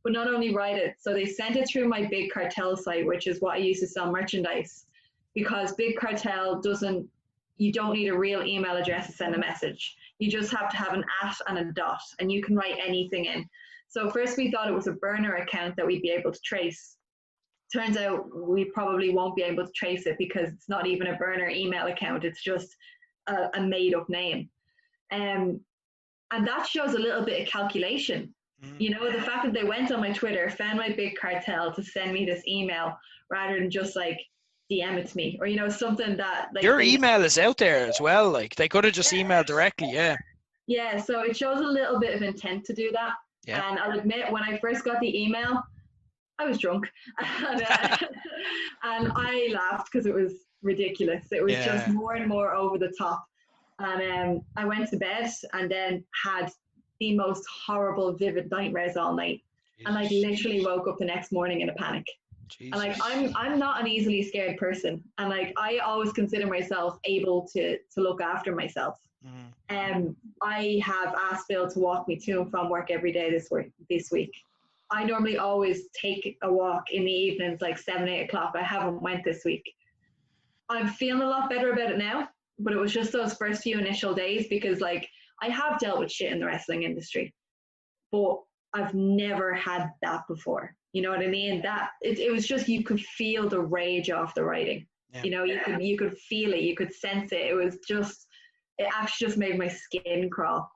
but not only write it, so they sent it through my Big Cartel site, which is what I use to sell merchandise, because Big Cartel you don't need a real email address to send a message. You just have to have an @ and a dot, and you can write anything in. So first we thought it was a burner account that we'd be able to trace. Turns out we probably won't be able to trace it because it's not even a burner email account. It's just a made up name. And that shows a little bit of calculation. You know, the fact that they went on my Twitter, found my big cartel to send me this email rather than just like DM it to me, or, you know, something that like your email is out there as well. Like they could have just emailed directly. Yeah, so it shows a little bit of intent to do that. Yeah. And I'll admit, when I first got the email, I was drunk, and I laughed because it was ridiculous. It was just more and more over the top. And I went to bed and then had the most horrible, vivid nightmares all night. And like literally woke up the next morning in a panic. Jesus. And like I'm not an easily scared person, and like I always consider myself able to look after myself. I have asked Bill to walk me to and from work every day this week. I normally always take a walk in the evenings, like 7-8 o'clock. I haven't went this week. I'm feeling a lot better about it now, but it was just those first few initial days because like I have dealt with shit in the wrestling industry, but I've never had that before. You know what I mean? That it was just, you could feel the rage off the writing. Yeah. You know, you could feel it, you could sense it. It actually just made my skin crawl.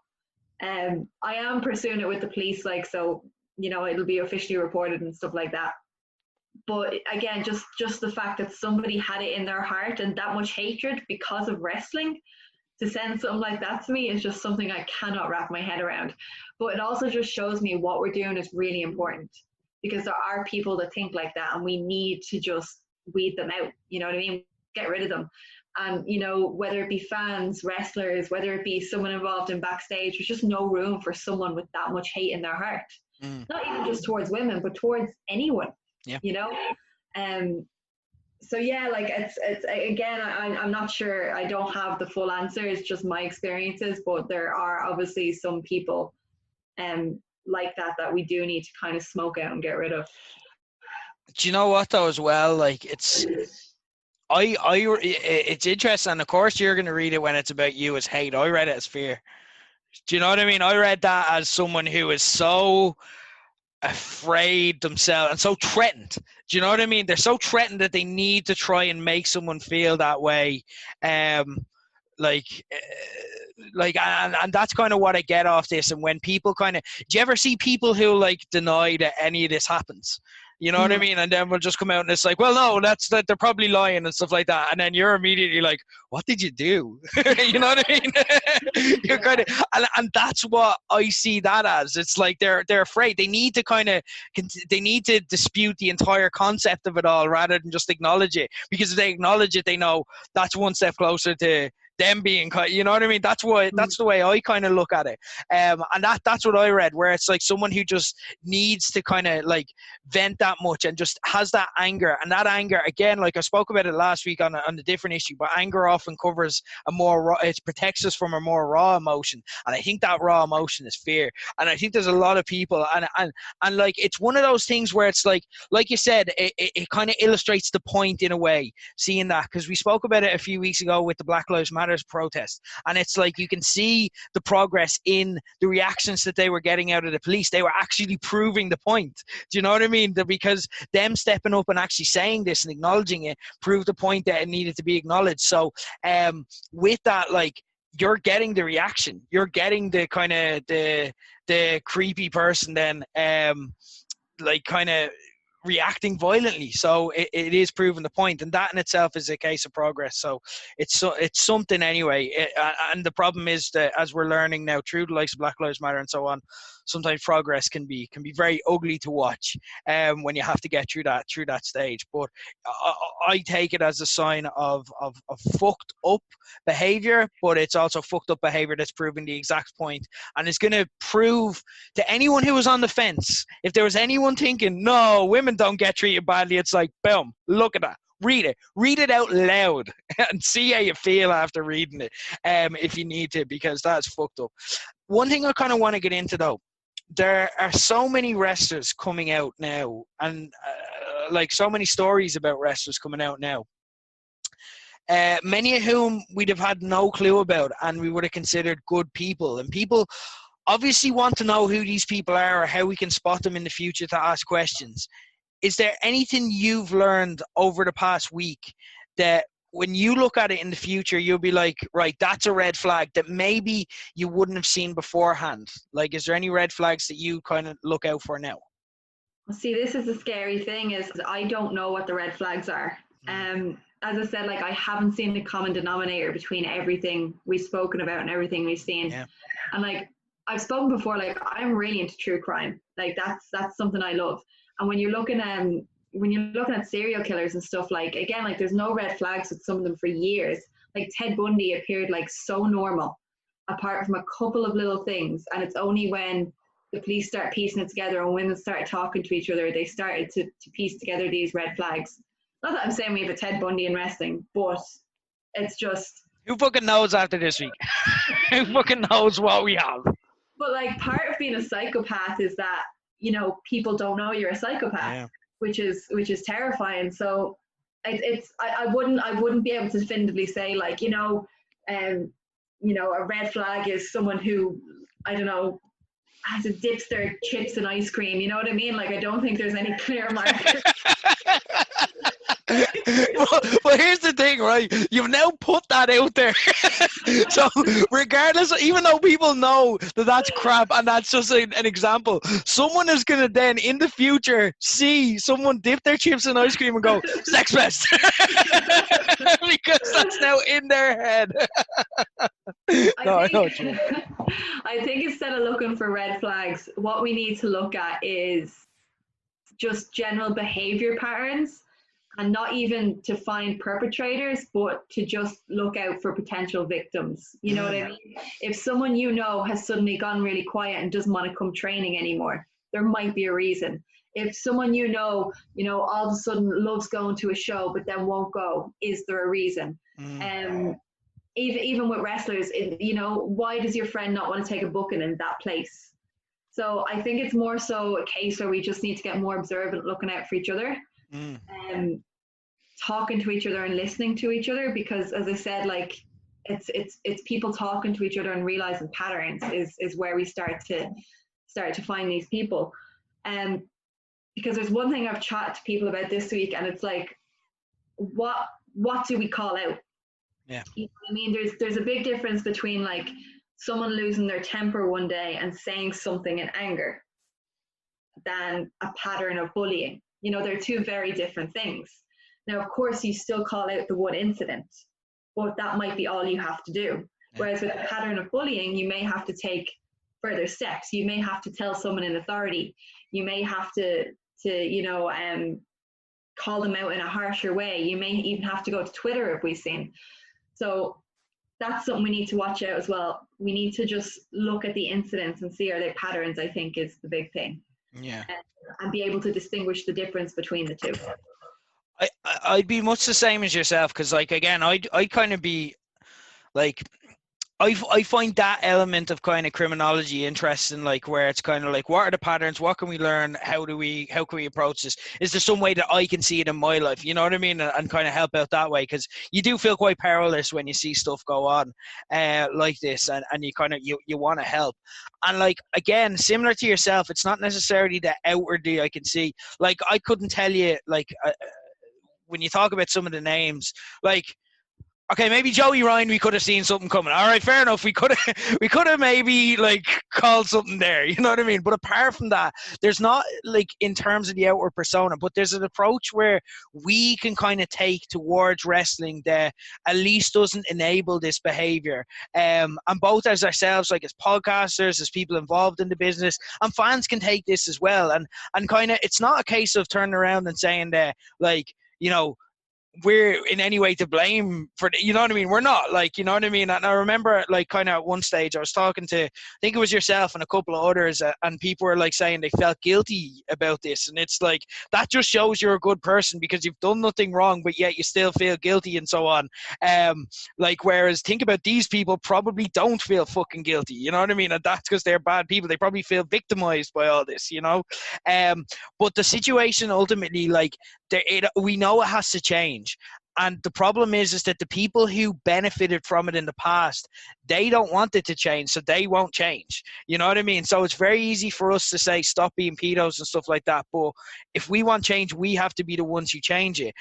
I am pursuing it with the police, like, so, you know, it'll be officially reported and stuff like that. But again, just the fact that somebody had it in their heart and that much hatred because of wrestling, to send something like that to me is just something I cannot wrap my head around. But it also just shows me what we're doing is really important, because there are people that think like that and we need to just weed them out. You know what I mean? Get rid of them. And, you know, whether it be fans, wrestlers, whether it be someone involved in backstage, there's just no room for someone with that much hate in their heart. Not even just towards women, but towards anyone, you know? So yeah, like it's again, I'm not sure, I don't have the full answer, it's just my experiences, but there are obviously some people like that we do need to kind of smoke out and get rid of. Do you know what though as well? Like it's interesting, and of course you're going to read it when it's about you as hate. I read it as fear. Do you know what I mean? I read that as someone who is so afraid themselves and so threatened. Do you know what I mean? They're so threatened that they need to try and make someone feel that way. And that's kind of what I get off this. And when people do you ever see people who like deny that any of this happens? You know what I mean? And then we'll just come out and it's like, well, no, that they're probably lying and stuff like that. And then you're immediately like, what did you do? You know what I mean? You're kind of, and that's what I see that as. It's like they're afraid. They need to dispute the entire concept of it all rather than just acknowledge it. Because if they acknowledge it, they know that's one step closer to them being, you know what I mean? That's the way I kind of look at it. And that's what I read, where it's like someone who just needs to kind of like vent that much and just has that anger. And that anger, again, like I spoke about it last week on a different issue, but anger often covers a more raw, it protects us from a more raw emotion. And I think that raw emotion is fear. And I think there's a lot of people, and like it's one of those things where it's like you said, it kind of illustrates the point in a way, seeing that, because we spoke about it a few weeks ago with the Black Lives Matter protest, and it's like you can see the progress in the reactions that they were getting out of the police. They were actually proving the point. Do you know what I mean? Because them stepping up and actually saying this and acknowledging it proved the point that it needed to be acknowledged. So with that, like, you're getting the reaction, you're getting the kind of the creepy person then like kind of reacting violently. So it is proving the point, and that in itself is a case of progress. So it's something anyway. And the problem is that as we're learning now through the likes of Black Lives Matter and so on, sometimes progress can be very ugly to watch when you have to get through that stage. But I take it as a sign of fucked up behavior, but it's also fucked up behavior that's proving the exact point, and it's going to prove to anyone who was on the fence, if there was anyone thinking no, women don't get treated badly, it's like, boom, look at that. Read it out loud and see how you feel after reading it, if you need to, because that's fucked up. One thing I kind of want to get into though, there are so many wrestlers coming out now, and like so many stories about wrestlers coming out now, many of whom we'd have had no clue about and we would have considered good people, and people obviously want to know who these people are or how we can spot them in the future to ask questions. Is there anything you've learned over the past week that when you look at it in the future, you'll be like, right, that's a red flag that maybe you wouldn't have seen beforehand? Like, is there any red flags that you kind of look out for now? See, this is the scary thing is I don't know what the red flags are. As I said, like I haven't seen the common denominator between everything we've spoken about and everything we've seen. Yeah. And like I've spoken before, like I'm really into true crime. Like that's something I love. And when you're looking at serial killers and stuff, like again, like there's no red flags with some of them for years. Like Ted Bundy appeared like so normal, apart from a couple of little things. And it's only when the police start piecing it together and women start talking to each other, they started to piece together these red flags. Not that I'm saying we have a Ted Bundy in wrestling, but it's just... Who fucking knows after this week? Who fucking knows what we have? But like part of being a psychopath is that, you know, people don't know you're a psychopath, which is terrifying. So I wouldn't be able to definitively say like, you know, a red flag is someone who, I don't know, has a dips their chips in ice cream. You know what I mean? Like I don't think there's any clear marker. well, here's the thing, right? You've now put that out there. So regardless, even though people know that that's crap and that's just an example, someone is going to then in the future see someone dip their chips in ice cream and go, sex fest. Because that's now in their head. I think instead of looking for red flags, what we need to look at is just general behavior patterns. And not even to find perpetrators, but to just look out for potential victims. You know what I mean? If someone you know has suddenly gone really quiet and doesn't want to come training anymore, there might be a reason. If someone you know, all of a sudden loves going to a show but then won't go, is there a reason? Even with wrestlers, why does your friend not want to take a booking in that place? So I think it's more so a case where we just need to get more observant, looking out for each other. Talking to each other and listening to each other, because as I said, like it's people talking to each other and realizing patterns is where we start to find these people. Because there's one thing I've chatted to people about this week, and it's like, what do we call out? Yeah. You know what I mean? There's a big difference between like someone losing their temper one day and saying something in anger than a pattern of bullying. You know, they're two very different things. Now, of course, you still call out the one incident, but that might be all you have to do. Whereas with a pattern of bullying, you may have to take further steps. You may have to tell someone in authority. You may have to call them out in a harsher way. You may even have to go to Twitter, if we've seen. So that's something we need to watch out as well. We need to just look at the incidents and see, are they patterns, I think, is the big thing. Yeah. And be able to distinguish the difference between the two. I'd be much the same as yourself, because like again, I kind of be like, I find that element of kind of criminology interesting, like where it's kind of like, what are the patterns? What can we learn? How can we approach this? Is there some way that I can see it in my life? You know what I mean? And kind of help out that way, because you do feel quite powerless when you see stuff go on like this, and you kind of you want to help. And like again, similar to yourself, it's not necessarily that outwardly I can see. Like I couldn't tell you like when you talk about some of the names, like. Okay, maybe Joey Ryan, we could have seen something coming. All right, fair enough. We could have maybe like called something there. You know what I mean? But apart from that, there's not like in terms of the outward persona, but there's an approach where we can kind of take towards wrestling that at least doesn't enable this behavior. And both as ourselves, like as podcasters, as people involved in the business, and fans can take this as well. And kind of, it's not a case of turning around and saying that, like, you know, we're in any way to blame for you know what I mean? We're not, like, you know what I mean? And I remember like kind of at one stage I was talking to, I think it was yourself and a couple of others, and people were like saying they felt guilty about this, and it's like, that just shows you're a good person because you've done nothing wrong but yet you still feel guilty and so on. Like, whereas think about these people probably don't feel fucking guilty, you know what I mean? And that's because they're bad people. They probably feel victimized by all this, you know? But the situation ultimately, like, we know it has to change. And the problem is that the people who benefited from it in the past, they don't want it to change, so they won't change. You know what I mean? So it's very easy for us to say stop being pedos and stuff like that. But if we want change, we have to be the ones who change it.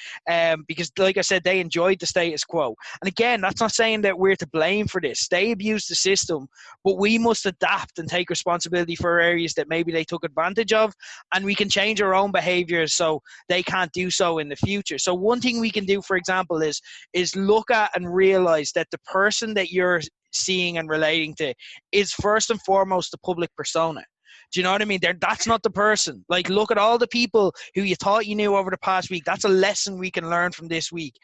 Because, like I said, they enjoyed the status quo. And again, that's not saying that we're to blame for this. They abused the system, but we must adapt and take responsibility for areas that maybe they took advantage of, and we can change our own behaviors so they can't do so in the future. So one thing we can do, for example, is look at and realize that the person that you're seeing and relating to is first and foremost the public persona. Do you know what I mean? That's not the person. Like, look at all the people who you thought you knew over the past week. That's a lesson we can learn from this week.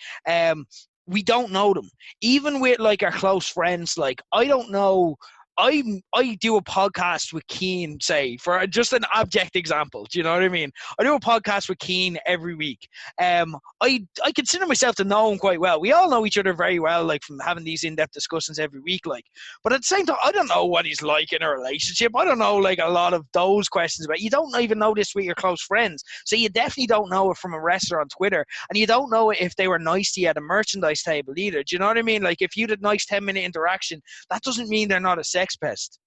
We don't know them. Even with like our close friends, like I don't know. I do a podcast with Keen, say, for just an object example. Do you know what I mean? I do a podcast with Keen every week. I consider myself to know him quite well. We all know each other very well, like from having these in-depth discussions every week. Like, but at the same time, I don't know what he's like in a relationship. I don't know like a lot of those questions. But you don't even know this with your close friends, so you definitely don't know it from a wrestler on Twitter, and you don't know it if they were nice to you at a merchandise table either. Do you know what I mean? Like, if you had a nice 10-minute interaction, that doesn't mean they're not a sex pest.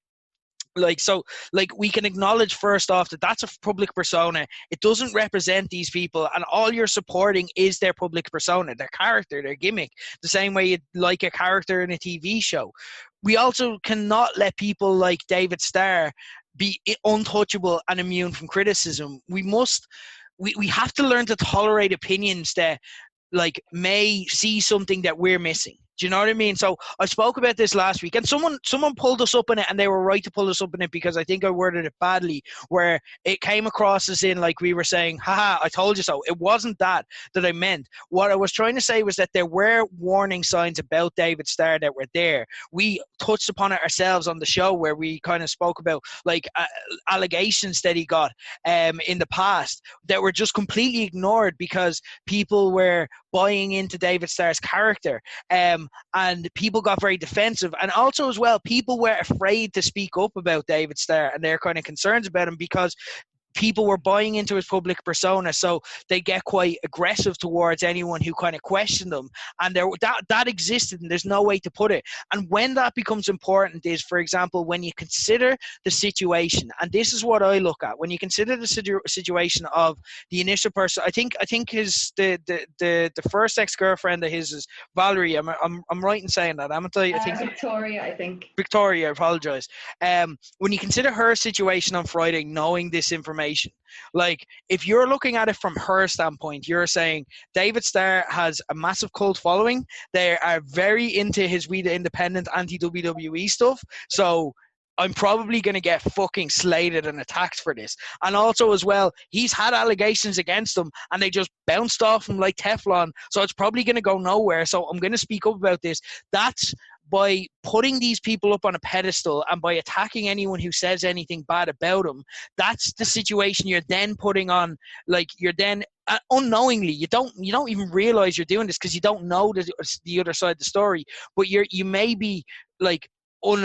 Like, so, like, we can acknowledge first off that that's a public persona. It doesn't represent these people, and all you're supporting is their public persona, their character, their gimmick, the same way you'd like a character in a TV show. We also cannot let people like David Starr be untouchable and immune from criticism. We have to learn to tolerate opinions that like may see something that we're missing. Do you know what I mean? So I spoke about this last week, and someone pulled us up in it, and they were right to pull us up in it because I think I worded it badly, where it came across as in like we were saying, haha, I told you so. It wasn't that I meant. What I was trying to say was that there were warning signs about David Starr that were there. We touched upon it ourselves on the show where we kind of spoke about like allegations that he got in the past that were just completely ignored because people were buying into David Starr's character. And people got very defensive, and also as well people were afraid to speak up about David Starr and their kind of concerns about him because people were buying into his public persona, so they get quite aggressive towards anyone who kind of questioned them, and that existed, and there's no way to put it. And when that becomes important is, for example, when you consider the situation, and this is what I look at, when you consider the situation of the initial person. I think the first ex-girlfriend of his is Valerie. I'm right in saying that, haven't I? I think Victoria, I think. Victoria, I apologize. When you consider her situation on Friday, knowing this information, like if you're looking at it from her standpoint, you're saying David Starr has a massive cult following. They are very into his We the Independent anti-WWE stuff. So I'm probably going to get fucking slated and attacked for this. And also as well, he's had allegations against him and they just bounced off him like Teflon. So it's probably going to go nowhere. So I'm going to speak up about this. That's by putting these people up on a pedestal and by attacking anyone who says anything bad about them. That's the situation you're then putting on. Like, you're then unknowingly, you don't even realize you're doing this because you don't know the other side of the story, but you may be like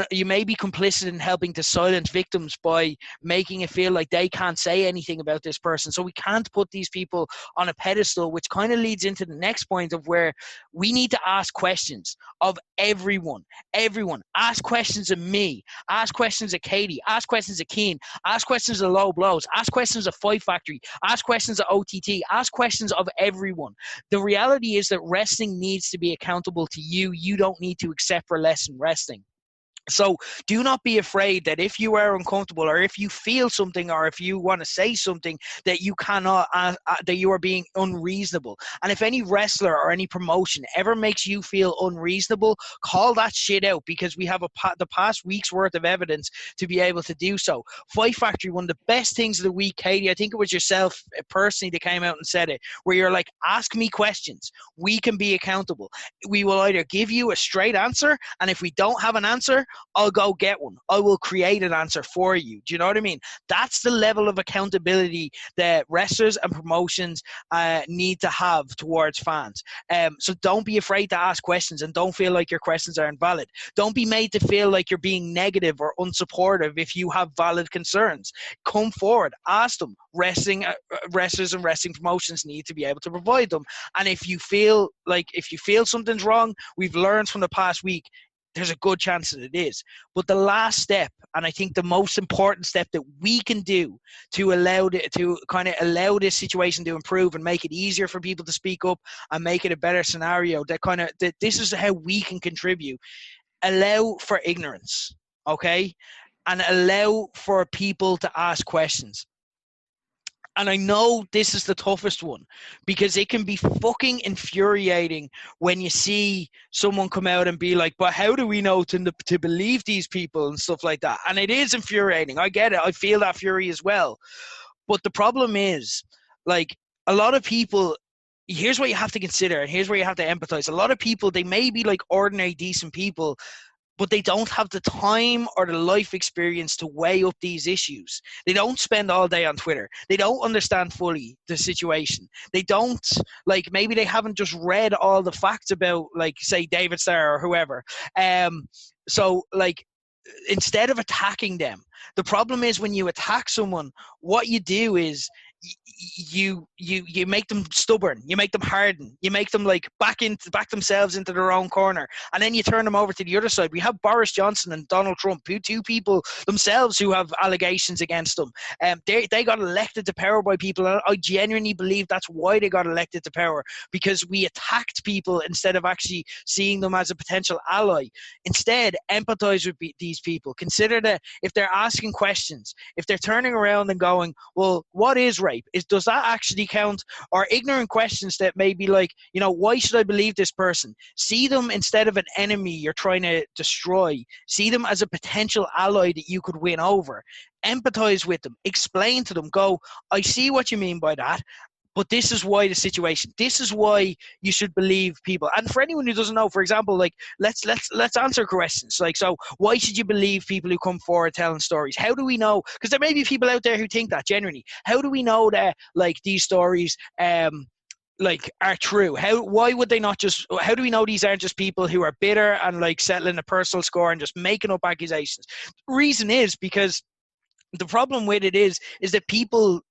you may be complicit in helping to silence victims by making it feel like they can't say anything about this person. So we can't put these people on a pedestal, which kind of leads into the next point of where we need to ask questions of everyone. Ask questions of me, ask questions of Katey, ask questions of Keen, ask questions of Low Blows, ask questions of Fight Factory, ask questions of OTT, ask questions of everyone. The reality is that wrestling needs to be accountable to you. You don't need to accept for less in wrestling. So do not be afraid that if you are uncomfortable or if you feel something or if you want to say something that you cannot, that you are being unreasonable. And if any wrestler or any promotion ever makes you feel unreasonable, call that shit out, because we have the past week's worth of evidence to be able to do so. Fight Factory, one of the best things of the week, Katey, I think it was yourself personally that came out and said it, where you're like, ask me questions. We can be accountable. We will either give you a straight answer, and if we don't have an answer, I'll go get one. I will create an answer for you. Do you know what I mean? That's the level of accountability that wrestlers and promotions need to have towards fans. So don't be afraid to ask questions, and don't feel like your questions are invalid. Don't be made to feel like you're being negative or unsupportive if you have valid concerns. Come forward, ask them. Wrestlers and wrestling promotions need to be able to provide them. And if you feel something's wrong, we've learned from the past week, there's a good chance that it is. But the last step, and I think the most important step that we can do to allow this situation to improve and make it easier for people to speak up and make it a better scenario, that this is how we can contribute. Allow for ignorance, okay? And allow for people to ask questions. And I know this is the toughest one, because it can be fucking infuriating when you see someone come out and be like, but how do we know to believe these people and stuff like that? And it is infuriating. I get it. I feel that fury as well. But the problem is, like, a lot of people, here's what you have to consider, and here's where you have to empathize. A lot of people, they may be like ordinary, decent people, but they don't have the time or the life experience to weigh up these issues. They don't spend all day on Twitter. They don't understand fully the situation. They don't, like, maybe they haven't just read all the facts about, like, say, David Starr or whoever. So, like, instead of attacking them, the problem is when you attack someone, what you do is you make them stubborn, you make them harden, you make them like back themselves into their own corner, and then you turn them over to the other side. We have Boris Johnson and Donald Trump, two people themselves who have allegations against them. They got elected to power by people, and I genuinely believe that's why they got elected to power, because we attacked people instead of actually seeing them as a potential ally. Instead, empathize with these people. Consider that if they're asking questions, if they're turning around and going, well, what is rape? Does that actually count? Or ignorant questions that may be like, why should I believe this person? See them instead of an enemy you're trying to destroy. See them as a potential ally that you could win over. Empathize with them. Explain to them. Go, I see what you mean by that, but this is why the situation. This is why you should believe people. And for anyone who doesn't know, for example, like, let's answer questions. Like, so why should you believe people who come forward telling stories? How do we know? Because there may be people out there who think that genuinely. How do we know that, like, these stories like are true? Why would they not just? How do we know these aren't just people who are bitter and like settling a personal score and just making up accusations? The reason is because the problem with it is that people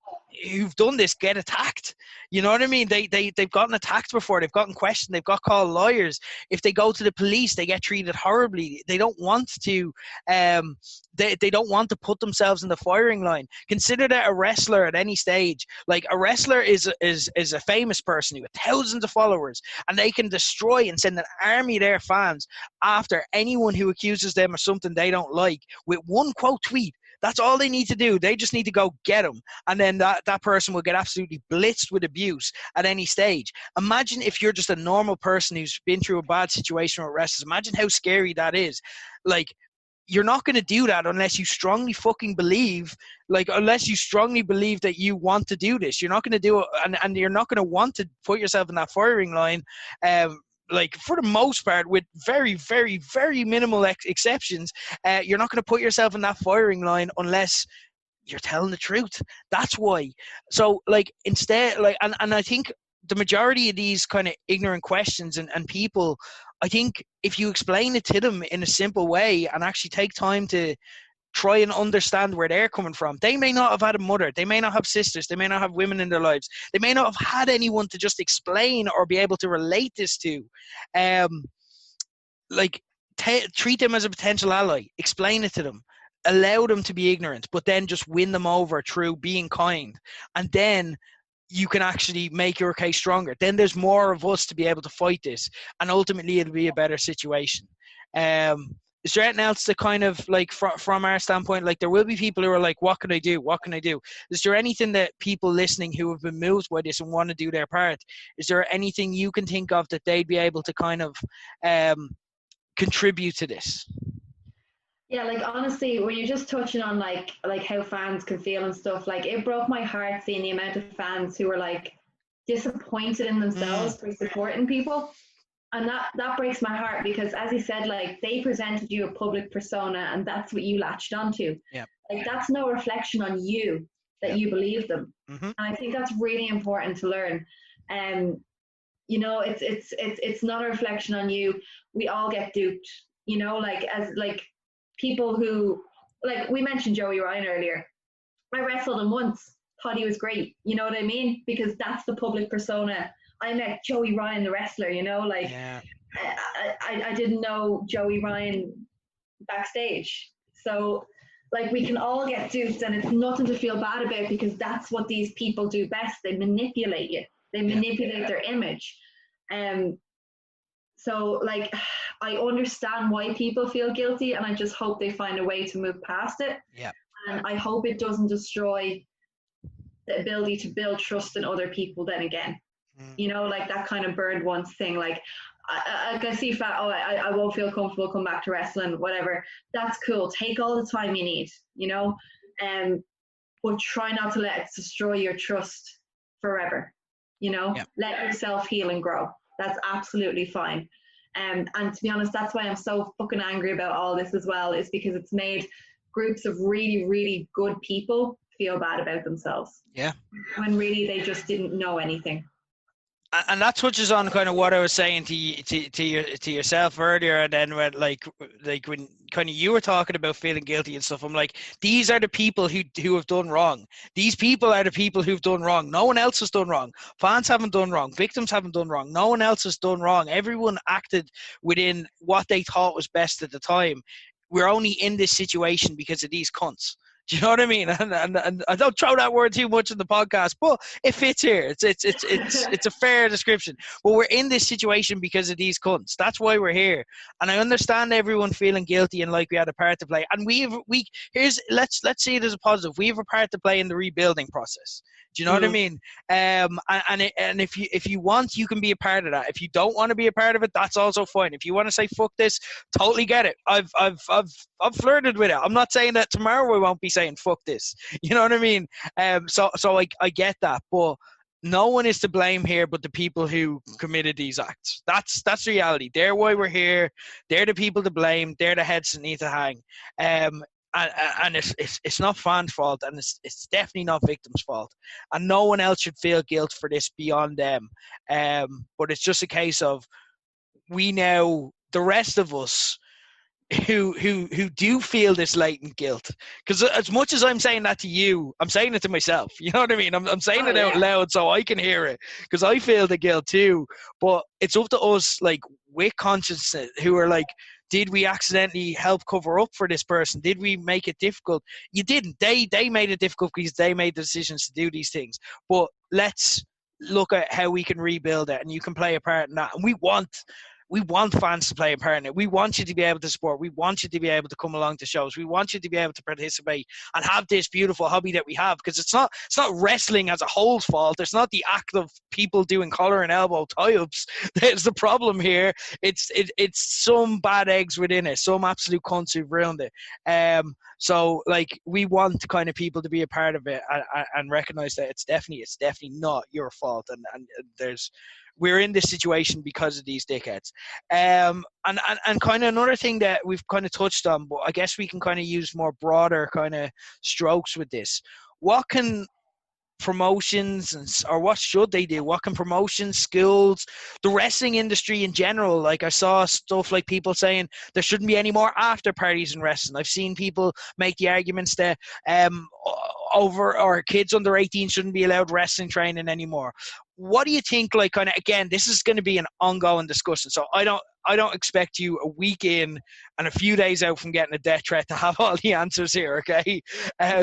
who've done this get attacked. You know what I mean? They've gotten attacked before. They've gotten questioned. They've got called lawyers. If they go to the police, they get treated horribly. They don't want to. They don't want to put themselves in the firing line. Consider that a wrestler at any stage, like a wrestler is a famous person who has thousands of followers, and they can destroy and send an army of their fans after anyone who accuses them of something they don't like with one quote tweet. That's all they need to do. They just need to go get them. And then that person will get absolutely blitzed with abuse at any stage. Imagine if you're just a normal person who's been through a bad situation with wrestlers. Imagine how scary that is. Like, you're not going to do that unless you strongly fucking believe, unless you strongly believe that you want to do this. You're not going to do it, and you're not going to want to put yourself in that firing line. Like, for the most part, with very, very, very minimal exceptions, you're not going to put yourself in that firing line unless you're telling the truth. That's why. So, like, instead, like, and I think the majority of these kind of ignorant questions and people, I think if you explain it to them in a simple way and actually take time to try and understand where they're coming from. They may not have had a mother. They may not have sisters. They may not have women in their lives. They may not have had anyone to just explain or be able to relate this to. Treat them as a potential ally. Explain it to them. Allow them to be ignorant, but then just win them over through being kind. And then you can actually make your case stronger. Then there's more of us to be able to fight this. And ultimately, it'll be a better situation. Is there anything else to kind of, like, from our standpoint, like, there will be people who are like, what can I do? What can I do? Is there anything that people listening who have been moved by this and want to do their part, is there anything you can think of that they'd be able to kind of contribute to this? Yeah, like, honestly, when you're just touching on like how fans can feel and stuff, like, it broke my heart seeing the amount of fans who were like disappointed in themselves for supporting people. And that breaks my heart, because, as you said, like, they presented you a public persona and that's what you latched onto. Yeah. Like, that's no reflection on you that you believe them. Mm-hmm. And I think that's really important to learn. It's not a reflection on you. We all get duped, as people who, like, we mentioned Joey Ryan earlier. I wrestled him once, thought he was great. You know what I mean? Because that's the public persona. I met Joey Ryan, the wrestler, Yeah. I didn't know Joey Ryan backstage. So, like, we can all get duped, and it's nothing to feel bad about because that's what these people do best. They manipulate you. They manipulate their image. So, like, I understand why people feel guilty, and I just hope they find a way to move past it. Yeah. And I hope it doesn't destroy the ability to build trust in other people then again. You know, like that kind of burned once thing. Like, I can see I won't feel comfortable come back to wrestling, whatever. That's cool. Take all the time you need, you know, but try not to let it destroy your trust forever. You know, let yourself heal and grow. That's absolutely fine. And to be honest, that's why I'm so fucking angry about all this as well, is because it's made groups of really, really good people feel bad about themselves. Yeah. When really they just didn't know anything. And that touches on kind of what I was saying to yourself earlier, and then when like when kind of you were talking about feeling guilty and stuff, I'm like, these are the people who have done wrong. These people are the people who've done wrong. No one else has done wrong. Fans haven't done wrong. Victims haven't done wrong. No one else has done wrong. Everyone acted within what they thought was best at the time. We're only in this situation because of these cunts. Do you know what I mean? And I don't throw that word too much in the podcast, but it fits here. It's a fair description. But we're in this situation because of these cunts. That's why we're here. And I understand everyone feeling guilty and like we had a part to play. And let's see it as a positive. We have a part to play in the rebuilding process. Do you know what I mean? And if you want, you can be a part of that. If you don't want to be a part of it, that's also fine. If you want to say fuck this, totally get it. I've flirted with it. I'm not saying that tomorrow we won't be saying fuck this. You know what I mean? So I get that, but no one is to blame here but the people who committed these acts. That's the reality. They're why we're here. They're the people to blame. They're the heads that need to hang. And it's not fans' fault, and it's definitely not victims' fault, and no one else should feel guilt for this beyond them. But it's just a case of we now, the rest of us who do feel this latent guilt, because as much as I'm saying that to you, I'm saying it to myself. You know what I mean? I'm saying it out loud so I can hear it, because I feel the guilt too. But it's up to us, like, with consciousness, who are like, did we accidentally help cover up for this person? Did we make it difficult? You didn't. They made it difficult because they made the decisions to do these things. But let's look at how we can rebuild it, and you can play a part in that. And we want fans to play a part in it. We want you to be able to support. We want you to be able to come along to shows. We want you to be able to participate and have this beautiful hobby that we have, because it's not wrestling as a whole's fault. It's not the act of people doing collar and elbow tie-ups that's the problem here. It's some bad eggs within it, some absolute cunts who've ruined it. So like, we want kind of people to be a part of it and recognize that it's definitely not your fault, and we're in this situation because of these dickheads. And kind of another thing that we've kind of touched on, but I guess we can kind of use more broader kind of strokes with this. What can promotions or what should they do? What can promotions, schools, the wrestling industry in general? Like, I saw stuff like people saying there shouldn't be any more after parties in wrestling. I've seen people make the arguments that kids under 18 shouldn't be allowed wrestling training anymore. What do you think? Like, kind of, again, this is going to be an ongoing discussion, so I don't expect you a week in and a few days out from getting a death threat to have all the answers here, okay?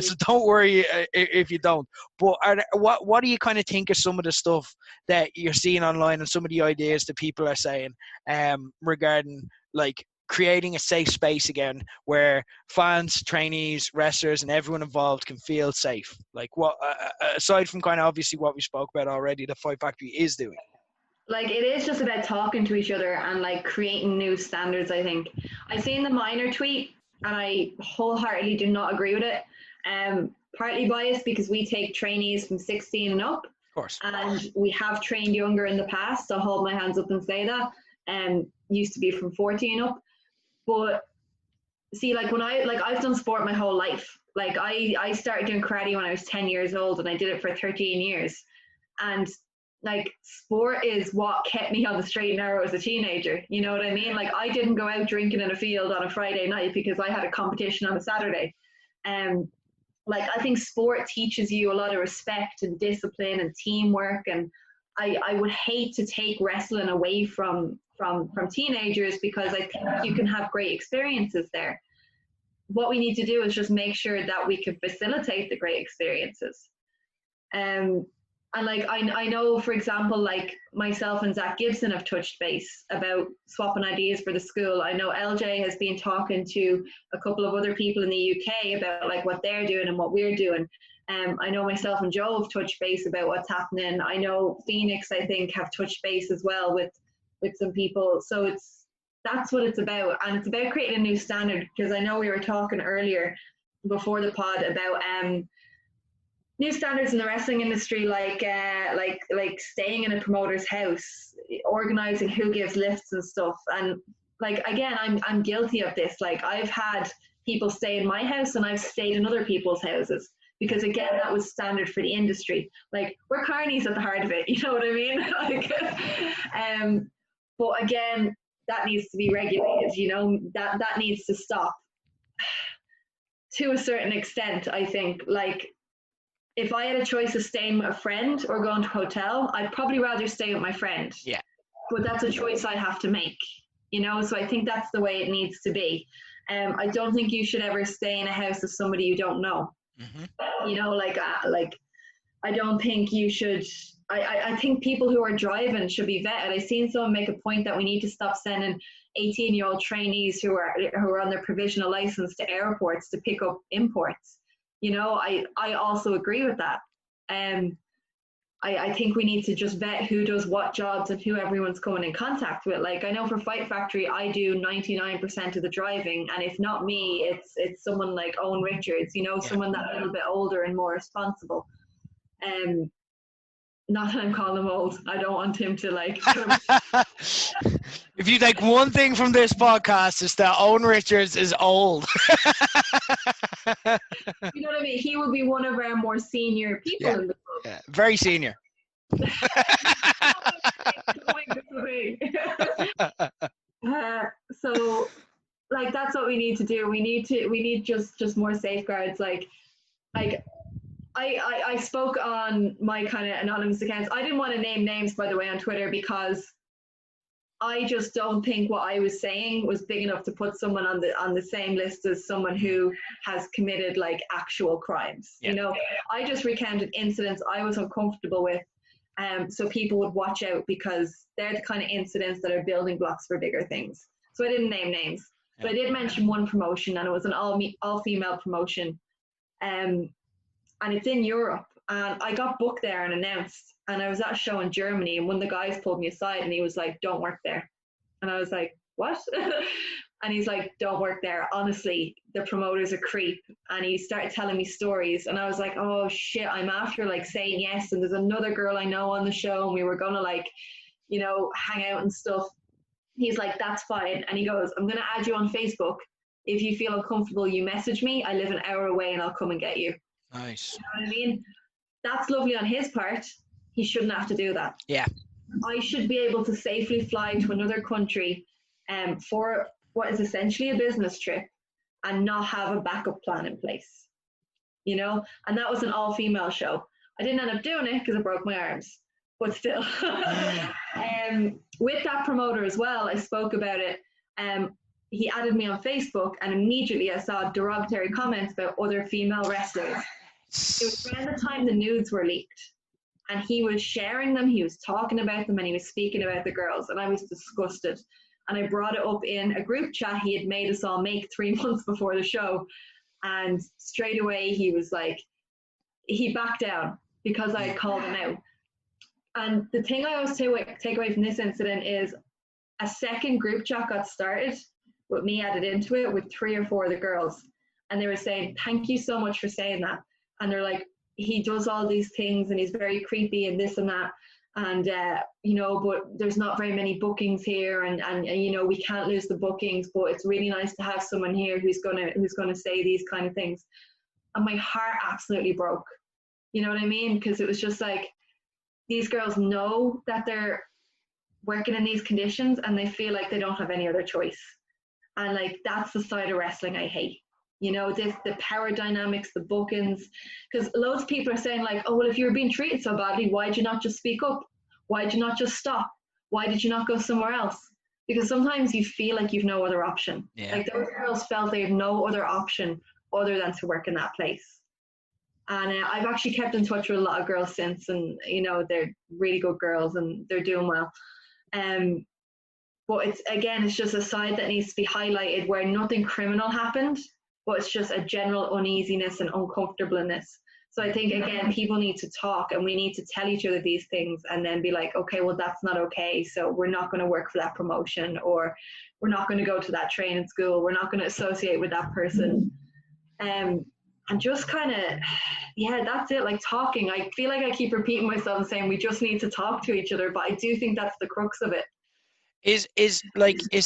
So don't worry if you don't. But what do you kind of think of some of the stuff that you're seeing online and some of the ideas that people are saying regarding, like, creating a safe space again where fans, trainees, wrestlers, and everyone involved can feel safe? Like, what aside from kind of obviously what we spoke about already, the Fight Factory is doing? Like, it is just about talking to each other and like creating new standards. I think I seen the minor tweet and I wholeheartedly do not agree with it. Partly biased because we take trainees from 16 and up, of course, and we have trained younger in the past. So hold my hands up and say that. Used to be from 14 up. But see, like, when I've done sport my whole life. Like, I started doing karate when I was 10 years old, and I did it for 13 years. And like, sport is what kept me on the straight and narrow as a teenager. You know what I mean? Like, I didn't go out drinking in a field on a Friday night because I had a competition on a Saturday. Like, I think sport teaches you a lot of respect and discipline and teamwork and I would hate to take wrestling away from teenagers, because I think you can have great experiences there. What we need to do is just make sure that we can facilitate the great experiences. And like I know, for example, like myself and Zach Gibson have touched base about swapping ideas for the school. I know LJ has been talking to a couple of other people in the UK about like what they're doing and what we're doing. I know myself and Joe have touched base about what's happening. I know Phoenix, I think, have touched base as well with some people. So that's what it's about, and it's about creating a new standard. Because I know we were talking earlier before the pod about new standards in the wrestling industry, like staying in a promoter's house, organizing who gives lifts and stuff. And like, again, I'm guilty of this. Like, I've had people stay in my house and I've stayed in other people's houses, because again, that was standard for the industry. Like, we're carnies at the heart of it, you know what I mean? Like, but again, that needs to be regulated, you know, that needs to stop to a certain extent, I think. Like, if I had a choice of staying with a friend or going to a hotel, I'd probably rather stay with my friend. Yeah. But that's a choice I have to make, you know? So I think that's the way it needs to be. I don't think you should ever stay in a house of somebody you don't know. Mm-hmm. You know, like I don't think you should. I think people who are driving should be vetted. I've seen someone make a point that we need to stop sending 18-year-old trainees who are on their provisional license to airports to pick up imports. You know, I also agree with that. I think we need to just vet who does what jobs and who everyone's coming in contact with. Like, I know for Fight Factory, I do 99% of the driving, and if not me, it's someone like Owen Richards, you know, someone that's a little bit older and more responsible. Not that I'm calling him old. I don't want him to like. If you take one thing from this podcast, it's that Owen Richards is old. You know what I mean? He would be one of our more senior people in the club. Yeah, very senior. So, like, that's what we need to do. We need just more safeguards. Like I spoke on my kind of anonymous accounts. I didn't want to name names, by the way, on Twitter, because I just don't think what I was saying was big enough to put someone on the same list as someone who has committed like actual crimes. Yeah. You know, I just recounted incidents I was uncomfortable with, so people would watch out, because they're the kind of incidents that are building blocks for bigger things. So I didn't name names, but I did mention one promotion, and it was an all-female promotion, and it's in Europe. And I got booked there and announced, and I was at a show in Germany, and one of the guys pulled me aside and he was like, "Don't work there." And I was like, "What?" And he's like, "Don't work there. Honestly, the promoter's a creep." And he started telling me stories, and I was like, "Oh shit, I'm after like saying yes, and there's another girl I know on the show, and we were gonna like, you know, hang out and stuff." He's like, "That's fine." And he goes, "I'm gonna add you on Facebook. If you feel uncomfortable, you message me. I live an hour away and I'll come and get you." Nice. You know what I mean? That's lovely on his part. He shouldn't have to do that. Yeah. I should be able to safely fly to another country for what is essentially a business trip and not have a backup plan in place. You know? And that was an all-female show. I didn't end up doing it because I broke my arms. But still. With that promoter as well, I spoke about it. He added me on Facebook, and immediately I saw derogatory comments about other female wrestlers. It was around the time the nudes were leaked, and he was sharing them, he was talking about them, and he was speaking about the girls, and I was disgusted. And I brought it up in a group chat he had made us all make 3 months before the show, and straight away he was like, he backed down because I had called him out. And the thing I always take away from this incident is a second group chat got started with me added into it with 3 or 4 of the girls, and they were saying, "Thank you so much for saying that." And they're like, "He does all these things and he's very creepy and this and that. And, you know, but there's not very many bookings here. And, you know, we can't lose the bookings, but it's really nice to have someone here who's going to say these kind of things." And my heart absolutely broke. You know what I mean? Because it was just like, these girls know that they're working in these conditions and they feel like they don't have any other choice. And like, that's the side of wrestling I hate. You know, the power dynamics, the bookings, because loads of people are saying like, "Oh, well, if you were being treated so badly, why'd you not just speak up?" Why did you not just stop? Why did you not go somewhere else? Because sometimes you feel like you've no other option. Yeah. Like those girls felt they had no other option other than to work in that place. And I've actually kept in touch with a lot of girls since, and you know, they're really good girls and they're doing well. But it's just a side that needs to be highlighted where nothing criminal happened, but it's just a general uneasiness and uncomfortableness. So I think, again, people need to talk, and we need to tell each other these things and then be like, okay, well, that's not okay. So we're not going to work for that promotion, or we're not going to go to that training school. We're not going to associate with that person. And just kind of, yeah, that's it. Like talking. I feel like I keep repeating myself and saying we just need to talk to each other, but I do think that's the crux of it. Is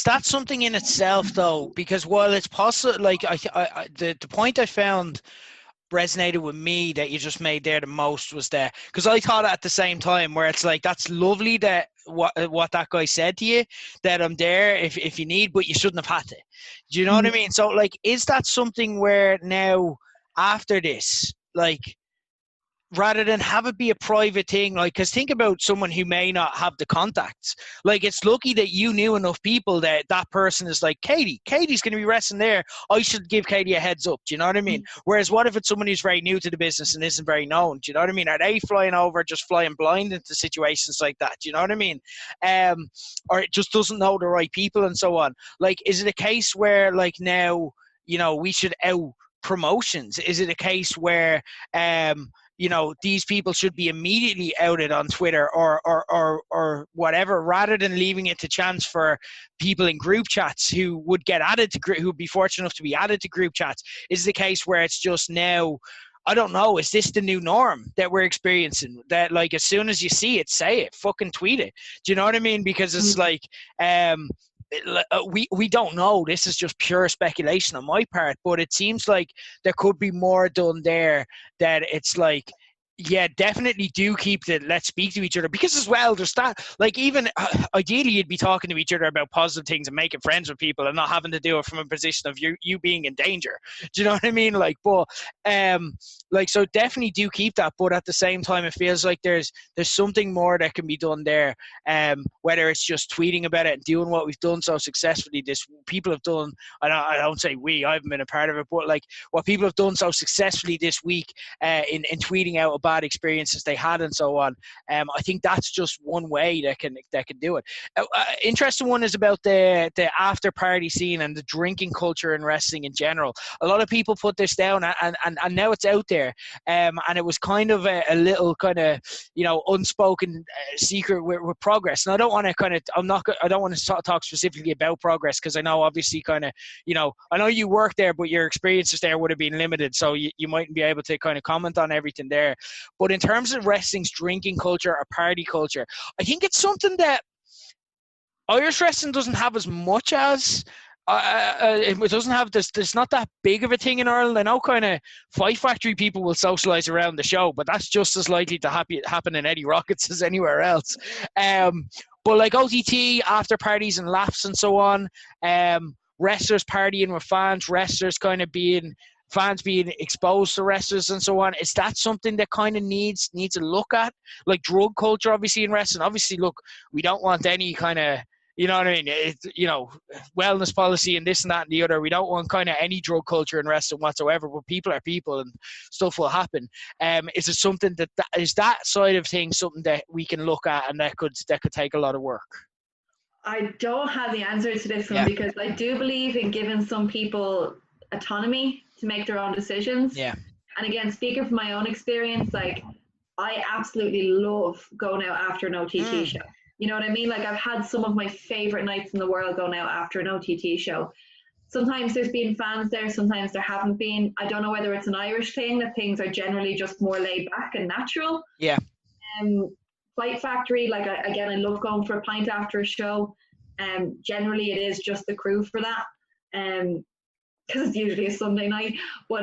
that something in itself though? Because while it's possible, like the point I found resonated with me that you just made there the most was that, because I thought at the same time where it's like, that's lovely that what that guy said to you, that I'm there if you need, but you shouldn't have had to. Do you know what I mean? So like, is that something where now after this, like, rather than have it be a private thing, like, because think about someone who may not have the contacts. Like, it's lucky that you knew enough people that person is like, Katey's going to be wrestling there. I should give Katey a heads up. Do you know what I mean? Whereas what if it's someone who's very new to the business and isn't very known? Do you know what I mean? Are they flying over, just flying blind into situations like that? Do you know what I mean? Or it just doesn't know the right people and so on. Like, is it a case where, like, now, you know, we should out promotions? Is it a case where, you know, these people should be immediately outed on Twitter or whatever, rather than leaving it to chance for people in group chats who would get added to who would be fortunate enough to be added to group chats? Is the case where it's just now, I don't know, is this the new norm that we're experiencing? That, like, as soon as you see it, say it, fucking tweet it. Do you know what I mean? Because it's like, we don't know. This is just pure speculation on my part, but it seems like there could be more done there, that it's like, yeah, definitely do keep the let's speak to each other, because as well there's that, like, even ideally you'd be talking to each other about positive things and making friends with people and not having to do it from a position of you being in danger. Do you know what I mean? Like, but like, so definitely do keep that, but at the same time it feels like there's something more that can be done there, whether it's just tweeting about it and doing what we've done so successfully. People have done, I don't say I haven't been a part of it, but like what people have done so successfully this week, in tweeting out bad experiences they had and so on. I think that's just one way that can do it. Interesting one is about the after party scene and the drinking culture in wrestling in general. A lot of people put this down, and now it's out there, and it was kind of a little kind of, you know, unspoken secret with Progress. And I don't want to I don't want to talk specifically about Progress, because I know obviously kind of, you know, I know you work there, but your experiences there would have been limited, so you mightn't be able to kind of comment on everything there. But in terms of wrestling's drinking culture or party culture, I think it's something that Irish wrestling doesn't have as much as. It doesn't have this. There's not that big of a thing in Ireland. I know kind of Fight Factory people will socialise around the show, but that's just as likely to happen in Eddie Rockets as anywhere else. But like OTT, after parties and laughs and so on, wrestlers partying with fans, fans being exposed to wrestlers and so on. Is that something that kind of needs a look at? Like drug culture, obviously, in wrestling. Obviously, look, we don't want any kind of, you know what I mean? You know, wellness policy and this and that and the other. We don't want kind of any drug culture in wrestling whatsoever, but people are people and stuff will happen. Is it something is that side of things something that we can look at and that could take a lot of work? I don't have the answer to this one, because I do believe in giving some people autonomy to make their own decisions. Yeah. And again, speaking from my own experience, like, I absolutely love going out after an OTT show. You know what I mean? Like, I've had some of my favorite nights in the world going out after an OTT show. Sometimes there's been fans there, sometimes there haven't been. I don't know whether it's an Irish thing, that things are generally just more laid back and natural. Yeah. Fight Factory, like, I love going for a pint after a show. Generally it is just the crew for that. Because it's usually a Sunday night, but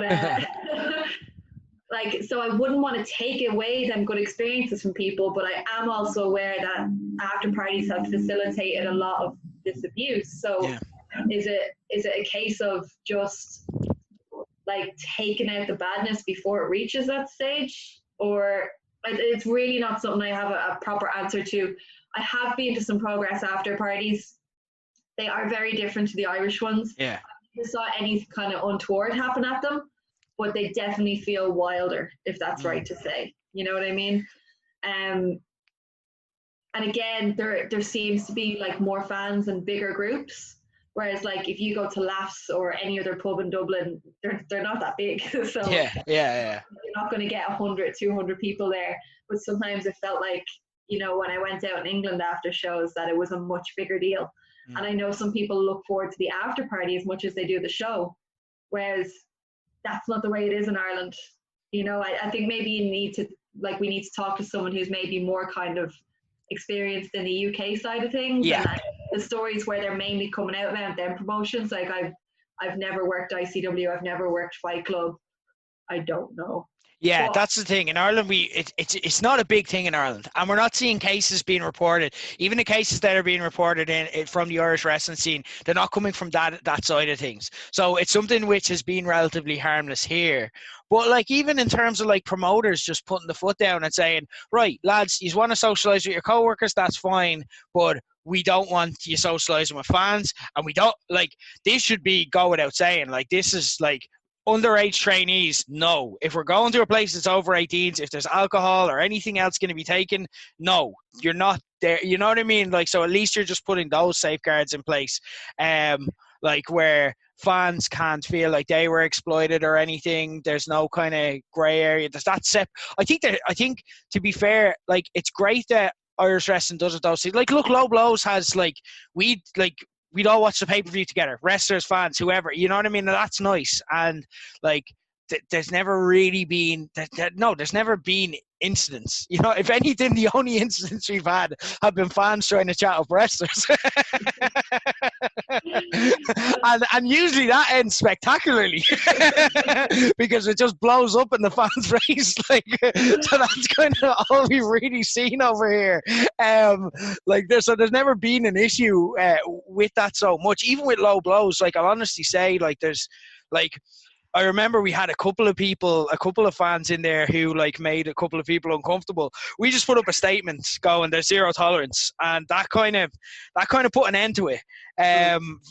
like, so I wouldn't want to take away them good experiences from people, but I am also aware that after parties have facilitated a lot of this abuse. So is it a case of just like taking out the badness before it reaches that stage, or It's really not something I have a proper answer to. I have been to some Progress after parties. They are very different to the Irish ones. Yeah. I never saw any kind of untoward happen at them, but they definitely feel wilder, if that's right to say. You know what I mean? And again, there seems to be like more fans and bigger groups. Whereas like if you go to Laughs or any other pub in Dublin, they're not that big. So Yeah. you're not going to get 100, 200 people there. But sometimes it felt like, you know, when I went out in England after shows, that it was a much bigger deal. And I know some people look forward to the after party as much as they do the show, whereas that's not the way it is in Ireland. You know, I think maybe we need to talk to someone who's maybe more kind of experienced in the UK side of things. Yeah. And the stories where they're mainly coming out about them promotions, like I've never worked ICW, I've never worked Fight Club. I don't know. Yeah, that's the thing. In Ireland, it's not a big thing in Ireland, and we're not seeing cases being reported. Even the cases that are being reported in from the Irish wrestling scene, they're not coming from that side of things. So it's something which has been relatively harmless here. But like even in terms of like promoters just putting the foot down and saying, right, lads, you want to socialise with your coworkers, that's fine, but we don't want you socialising with fans, and we don't like this should be go without saying. Like this is like. Underage trainees, no. If we're going to a place that's over 18s, if there's alcohol or anything else going to be taken, no, you're not there. You know what I mean? Like, so at least you're just putting those safeguards in place, like where fans can't feel like they were exploited or anything. There's no kind of grey area. There's that I think to be fair, like it's great that Irish wrestling does it though. See, like, look, Low Blows has we'd all watch the pay-per-view together, wrestlers, fans, whoever, you know what I mean? And that's nice. And like, there's never really been, there's never been incidents. You know, if anything, the only incidents we've had have been fans trying to chat up wrestlers. and usually that ends spectacularly because it just blows up in the fans' face. Like, so that's kind of all we've really seen over here. So there's never been an issue with that so much. Even with Low Blows, like I'll honestly say, like there's like. I remember we had a couple of fans in there who like made a couple of people uncomfortable. We just put up a statement going, there's zero tolerance, and that kind of put an end to it.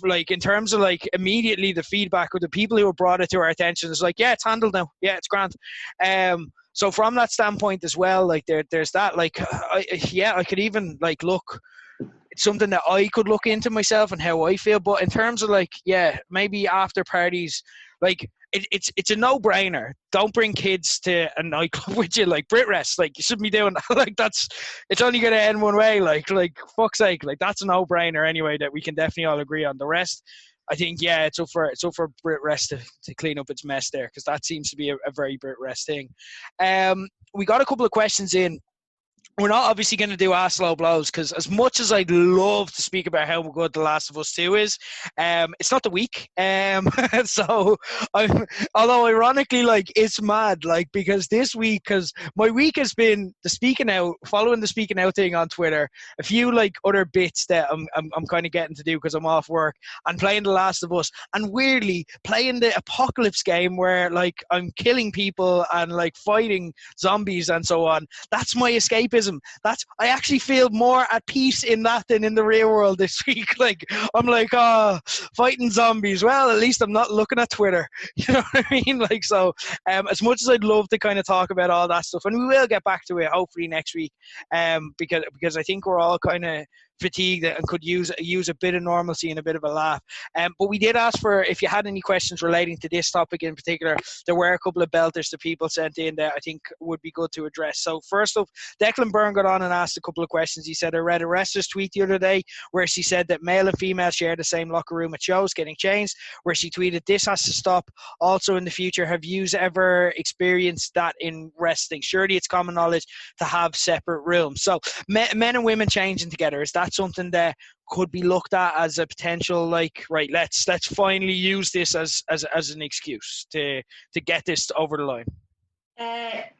Like in terms of like immediately the feedback of the people who have brought it to our attention is like, yeah, it's handled now. Yeah, it's grand. So from that standpoint as well, like there's that. Like, I could even like look. It's something that I could look into myself and how I feel. But in terms of like, yeah, maybe after parties, like it's a no-brainer. Don't bring kids to a nightclub with you, like Brit Rest. Like you shouldn't be doing that. Like it's only going to end one way. Like fuck's sake. Like that's a no-brainer anyway. That we can definitely all agree on. The rest, I think, yeah, it's up for Brit Rest to clean up its mess there, because that seems to be a very Brit Rest thing. We got a couple of questions in. We're not obviously going to do our Slow Blows, because as much as I'd love to speak about how good The Last of Us 2 is, it's not the week. So, although ironically, like, it's mad, like, because this week, because my week has been following the Speaking Out thing on Twitter, a few, like, other bits that I'm kind of getting to do because I'm off work, and playing The Last of Us, and weirdly, playing the apocalypse game where, like, I'm killing people and, like, fighting zombies and so on. That's my escapism. I actually feel more at peace in that than in the real world this week. Like, I'm like, fighting zombies. Well, at least I'm not looking at Twitter. You know what I mean? Like, so as much as I'd love to kind of talk about all that stuff, and we will get back to it hopefully next week, because I think we're all kind of fatigued and could use a bit of normalcy and a bit of a laugh. But we did ask for if you had any questions relating to this topic in particular. There were a couple of belters that people sent in that I think would be good to address. So first up, Declan Byrne got on and asked a couple of questions. He said, I read a wrestler's tweet the other day where she said that male and female share the same locker room at shows getting changed, where she tweeted, this has to stop. Also in the future, have you ever experienced that in wrestling? Surely it's common knowledge to have separate rooms. So men and women changing together, is that something that could be looked at as a potential, like, right, let's finally use this as an excuse to get this over the line?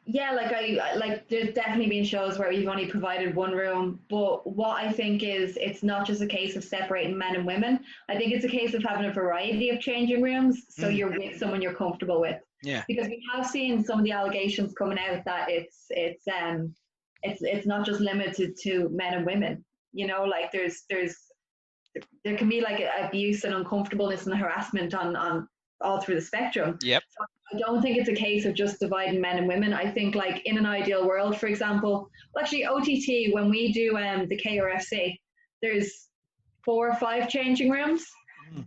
Yeah, like there's definitely been shows where we've only provided one room, but what I think is it's not just a case of separating men and women. I think it's a case of having a variety of changing rooms, so you're with someone you're comfortable with. Yeah. Because we have seen some of the allegations coming out that it's not just limited to men and women. You know, like there can be like abuse and uncomfortableness and harassment on all through the spectrum. Yep. So I don't think it's a case of just dividing men and women. I think like in an ideal world, for example, well, actually OTT, when we do the KRFC, there's 4 or 5 changing rooms.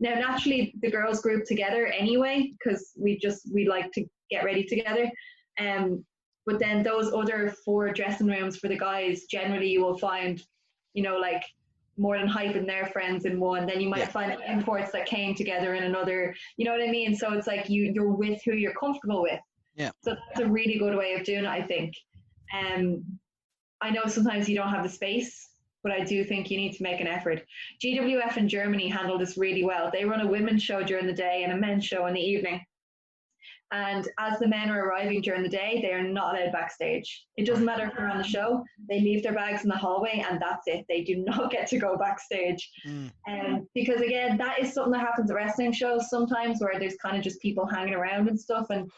Now, naturally, the girls group together anyway, because we like to get ready together. But then those other 4 dressing rooms for the guys, generally you will find, you know, like more than hype and their friends in one. Then you might find imports that came together in another, you know what I mean? So it's like you're with who you're comfortable with. Yeah. So that's a really good way of doing it, I think. I know sometimes you don't have the space, but I do think you need to make an effort. GWF in Germany handle this really well. They run a women's show during the day and a men's show in the evening. And as the men are arriving during the day, they are not allowed backstage. It doesn't matter if they're on the show. They leave their bags in the hallway and that's it. They do not get to go backstage. Because again, that is something that happens at wrestling shows sometimes, where there's kind of just people hanging around and stuff. And,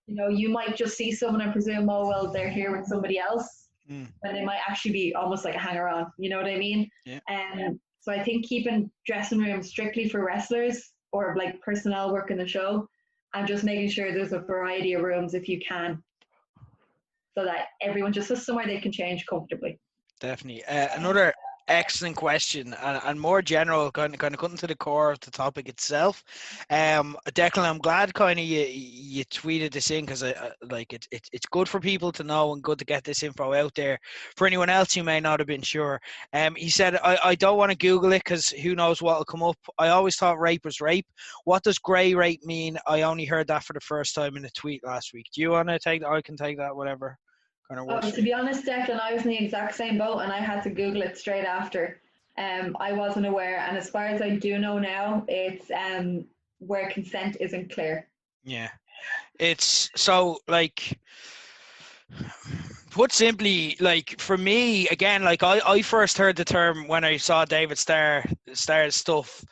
you know, you might just see someone and presume, oh, well, they're here with somebody else. And they might actually be almost like a hanger-on. You know what I mean? Yeah. So I think keeping dressing rooms strictly for wrestlers or like personnel working the show, and just making sure there's a variety of rooms if you can, so that everyone just has somewhere they can change comfortably. Definitely. Another excellent question, and more general, kind of cutting to the core of the topic itself. Declan, I'm glad kind of you tweeted this in, because it's good for people to know and good to get this info out there for anyone else who may not have been sure. He said, I don't want to Google it because who knows what will come up. I always thought rape was rape. What does grey rape mean? I only heard that for the first time in a tweet last week. Do you want to take that? I can take that, whatever. To be honest, Declan, I was in the exact same boat and I had to Google it straight after. I wasn't aware, and as far as I do know now, it's where consent isn't clear. Yeah, it's so like, put simply, like for me again, like I first heard the term when I saw David Starr's stuff.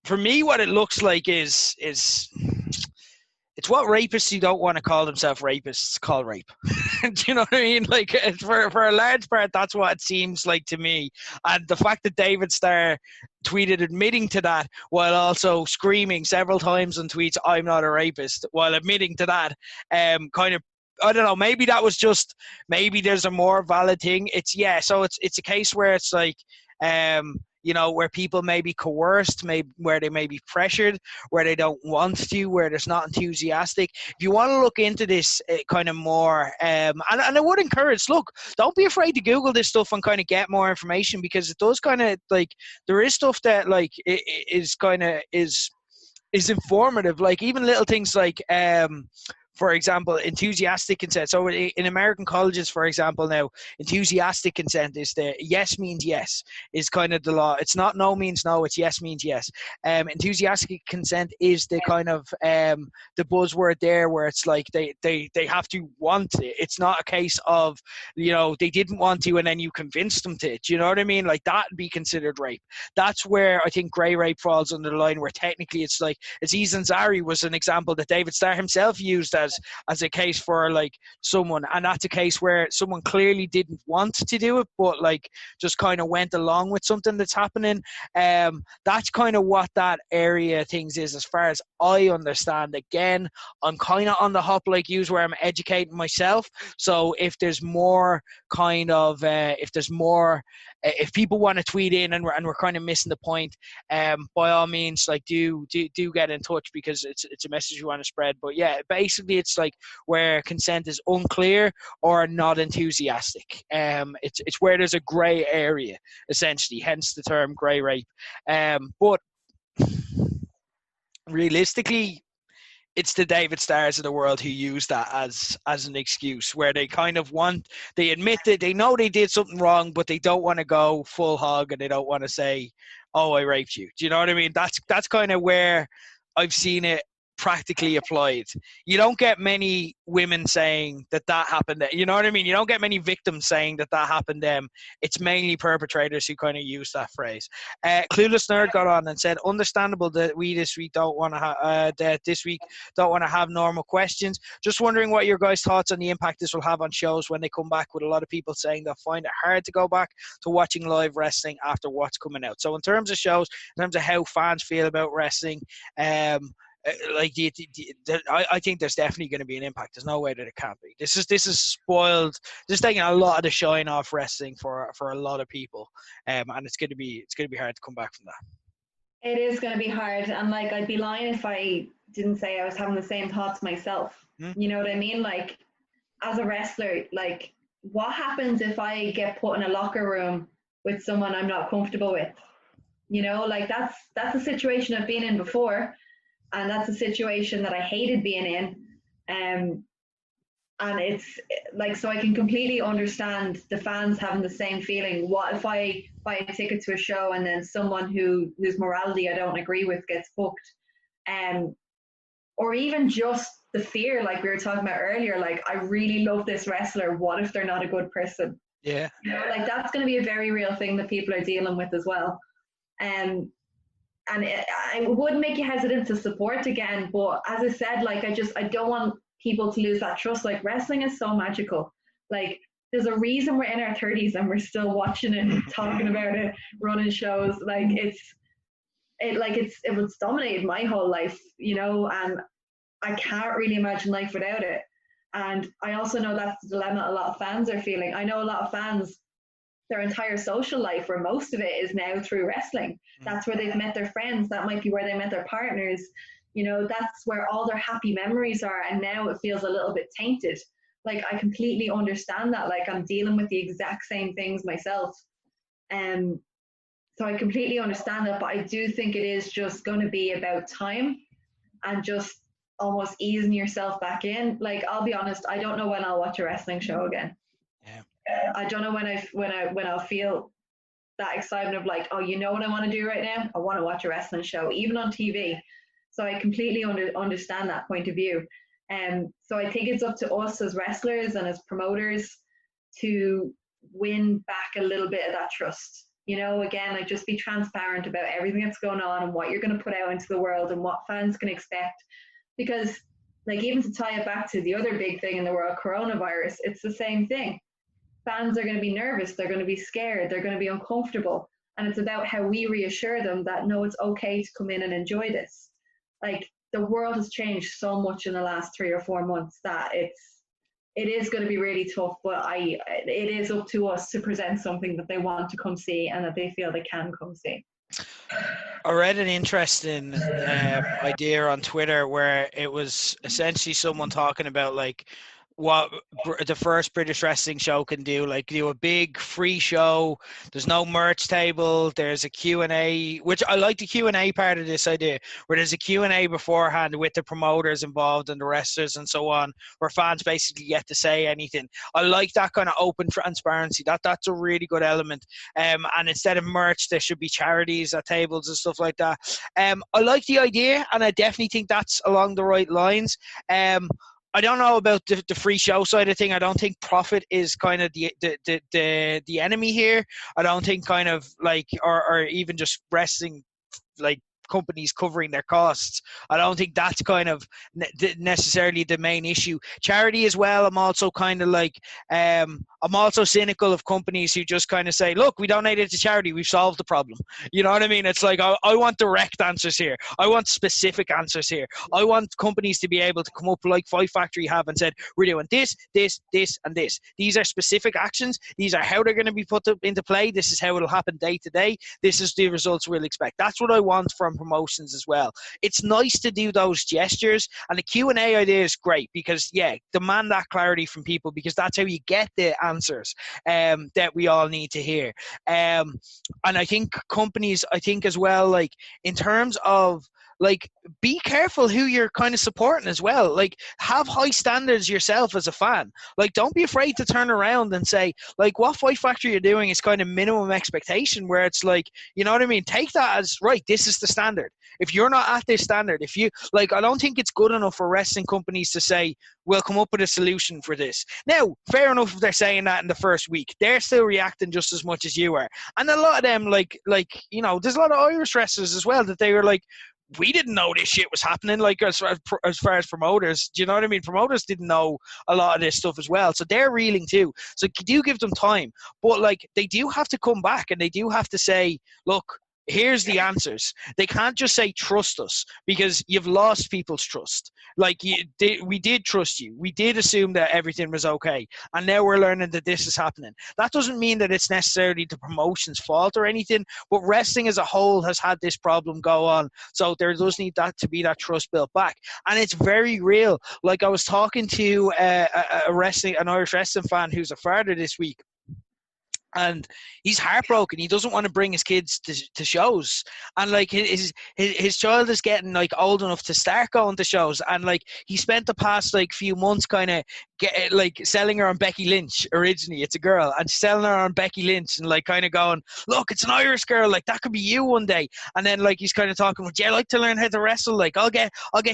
For me, what it looks like is it's what rapists who don't want to call themselves rapists call rape. Do you know what I mean? Like, for a large part, that's what it seems like to me. And the fact that David Starr tweeted admitting to that while also screaming several times on tweets, I'm not a rapist, while admitting to that, kind of, I don't know, maybe that was just, maybe there's a more valid thing. So it's a case where it's like, you know, where people may be coerced, where they may be pressured, where they don't want to, where there's not enthusiastic. If you want to look into this kind of more, and I would encourage, look, don't be afraid to Google this stuff and kind of get more information, because it does kind of, like, there is stuff that, like, is informative, like even little things like, for example, enthusiastic consent. So in American colleges, for example, now, enthusiastic consent is the yes means yes, is kind of the law. It's not no means no, it's yes means yes. Enthusiastic consent is the kind of the buzzword there, where it's like they have to want it. It's not a case of, you know, they didn't want to and then you convinced them to. Do you know what I mean? Like, that would be considered rape. That's where I think grey rape falls under the line, where technically it's like, Aziz Ansari was an example that David Starr himself used as a case for, like, someone, and that's a case where someone clearly didn't want to do it, but like just kind of went along with something that's happening. That's kind of what that area of things is, as far as I understand. Again, I'm kind of on the hop like you, where I'm educating myself. So if there's more kind of if people want to tweet in and we're kind of missing the point, by all means, like, do get in touch, because it's a message we want to spread. But yeah, basically it's like where consent is unclear or not enthusiastic. It's where there's a grey area, essentially, hence the term grey rape. But realistically, it's the David Starrs of the world who use that as an excuse, where they kind of they admit that they know they did something wrong, but they don't want to go full hog, and they don't want to say, oh, I raped you. Do you know what I mean? That's kind of where I've seen it practically applied. You don't get many women saying that happened. You know what I mean? You don't get many victims saying that happened to them. It's mainly perpetrators who kind of use that phrase. Clueless Nerd got on and said, understandable that we this week don't want to have normal questions. Just wondering what your guys' thoughts on the impact this will have on shows when they come back, with a lot of people saying they'll find it hard to go back to watching live wrestling after what's coming out. So in terms of shows, in terms of how fans feel about wrestling, I think there's definitely going to be an impact. There's no way that it can't be. This is spoiled. This is taking a lot of the shine off wrestling for a lot of people, and it's going to be hard to come back from that. It is going to be hard, and like I'd be lying if I didn't say I was having the same thoughts myself. You know what I mean? Like, as a wrestler, like, what happens if I get put in a locker room with someone I'm not comfortable with? You know, like that's a situation I've been in before, and that's a situation that I hated being in. And it's like, so I can completely understand the fans having the same feeling. What if I buy a ticket to a show and then someone whose morality I don't agree with gets booked? Or even just the fear, like we were talking about earlier, like, I really love this wrestler. What if they're not a good person? Yeah. You know, like, that's going to be a very real thing that people are dealing with as well. And it would make you hesitant to support again. But as I said, like, I don't want people to lose that trust. Like, wrestling is so magical. Like, there's a reason we're in our 30s and we're still watching it and talking about it, running shows. Like, it was dominated my whole life, you know, and I can't really imagine life without it. And I also know that's the dilemma a lot of fans are feeling. I know a lot of fans, their entire social life, or most of it, is now through wrestling. That's where they've met their friends. That might be where they met their partners. You know, that's where all their happy memories are. And now it feels a little bit tainted. Like, I completely understand that. Like, I'm dealing with the exact same things myself. So I completely understand that, but I do think it is just going to be about time and just almost easing yourself back in. Like, I'll be honest, I don't know when I'll watch a wrestling show again. Yeah. I don't know when I'll feel that excitement of like, oh, you know what I want to do right now? I want to watch a wrestling show, even on TV. So I completely understand that point of view. So I think it's up to us as wrestlers and as promoters to win back a little bit of that trust. You know, again, like, just be transparent about everything that's going on and what you're going to put out into the world and what fans can expect. Because, like, even to tie it back to the other big thing in the world, coronavirus, it's the same thing. Fans are going to be nervous, they're going to be scared, they're going to be uncomfortable. And it's about how we reassure them that, no, it's okay to come in and enjoy this. Like, the world has changed so much in the last 3 or 4 months that it is going to be really tough, but it is up to us to present something that they want to come see and that they feel they can come see. I read an interesting idea on Twitter where it was essentially someone talking about, like, what the first British wrestling show can do. Like, do a big free show, there's no merch table, there's a Q&A, which I like the Q&A part of this idea, where there's a Q&A beforehand with the promoters involved and the wrestlers and so on, where fans basically get to say anything. I like that kind of open transparency. That's a really good element. And instead of merch, there should be charities at tables and stuff like that. I like the idea, and I definitely think that's along the right lines. I don't know about the free show side of thing. I don't think profit is kind of the enemy here. I don't think kind of like, or even just wrestling, like, companies covering their costs. I don't think that's kind of necessarily the main issue. Charity as well, I'm also kind of like, I'm also cynical of companies who just kind of say, look, we donated to charity, we've solved the problem. You know what I mean? It's like, I want direct answers here. I want specific answers here. I want companies to be able to come up like Fight Factory have and said, we're doing this, this, this, and this. These are specific actions. These are how they're going to be put into play. This is how it'll happen day to day. This is the results we'll expect. That's what I want from promotions as well. It's nice to do those gestures, and the Q&A idea is great because, yeah, demand that clarity from people, because that's how you get the answers that we all need to hear. And I think companies, I think as well, like, in terms of like, be careful who you're kind of supporting as well. Like, have high standards yourself as a fan. Like, don't be afraid to turn around and say, like, what Fight Factory you're doing is kind of minimum expectation, where it's like, you know what I mean? Take that as, right, this is the standard. If you're not at this standard, if you, like, I don't think it's good enough for wrestling companies to say, we'll come up with a solution for this. Now, fair enough if they're saying that in the first week. They're still reacting just as much as you are. And a lot of them, like you know, there's a lot of Irish wrestlers as well that they were like, we didn't know this shit was happening, like, as far as promoters. Do you know what I mean? Promoters didn't know a lot of this stuff as well. So they're reeling too. So do give them time. But, like, they do have to come back and they do have to say, look, here's the answers. They can't just say, trust us, because you've lost people's trust. Like, we did trust you. We did assume that everything was okay. And now we're learning that this is happening. That doesn't mean that it's necessarily the promotion's fault or anything, but wrestling as a whole has had this problem go on. So there does need that to be that trust built back. And it's very real. Like, I was talking to an Irish wrestling fan who's a father this week. And he's heartbroken. He doesn't want to bring his kids to shows. And, like, his child is getting, like, old enough to start going to shows. And, like, he spent the past, like, few months kind of selling her on Becky Lynch originally. It's a girl. And selling her on Becky Lynch and, like, kind of going, look, it's an Irish girl. Like, that could be you one day. And then, like, he's kind of talking, would you like to learn how to wrestle? Like, I'll get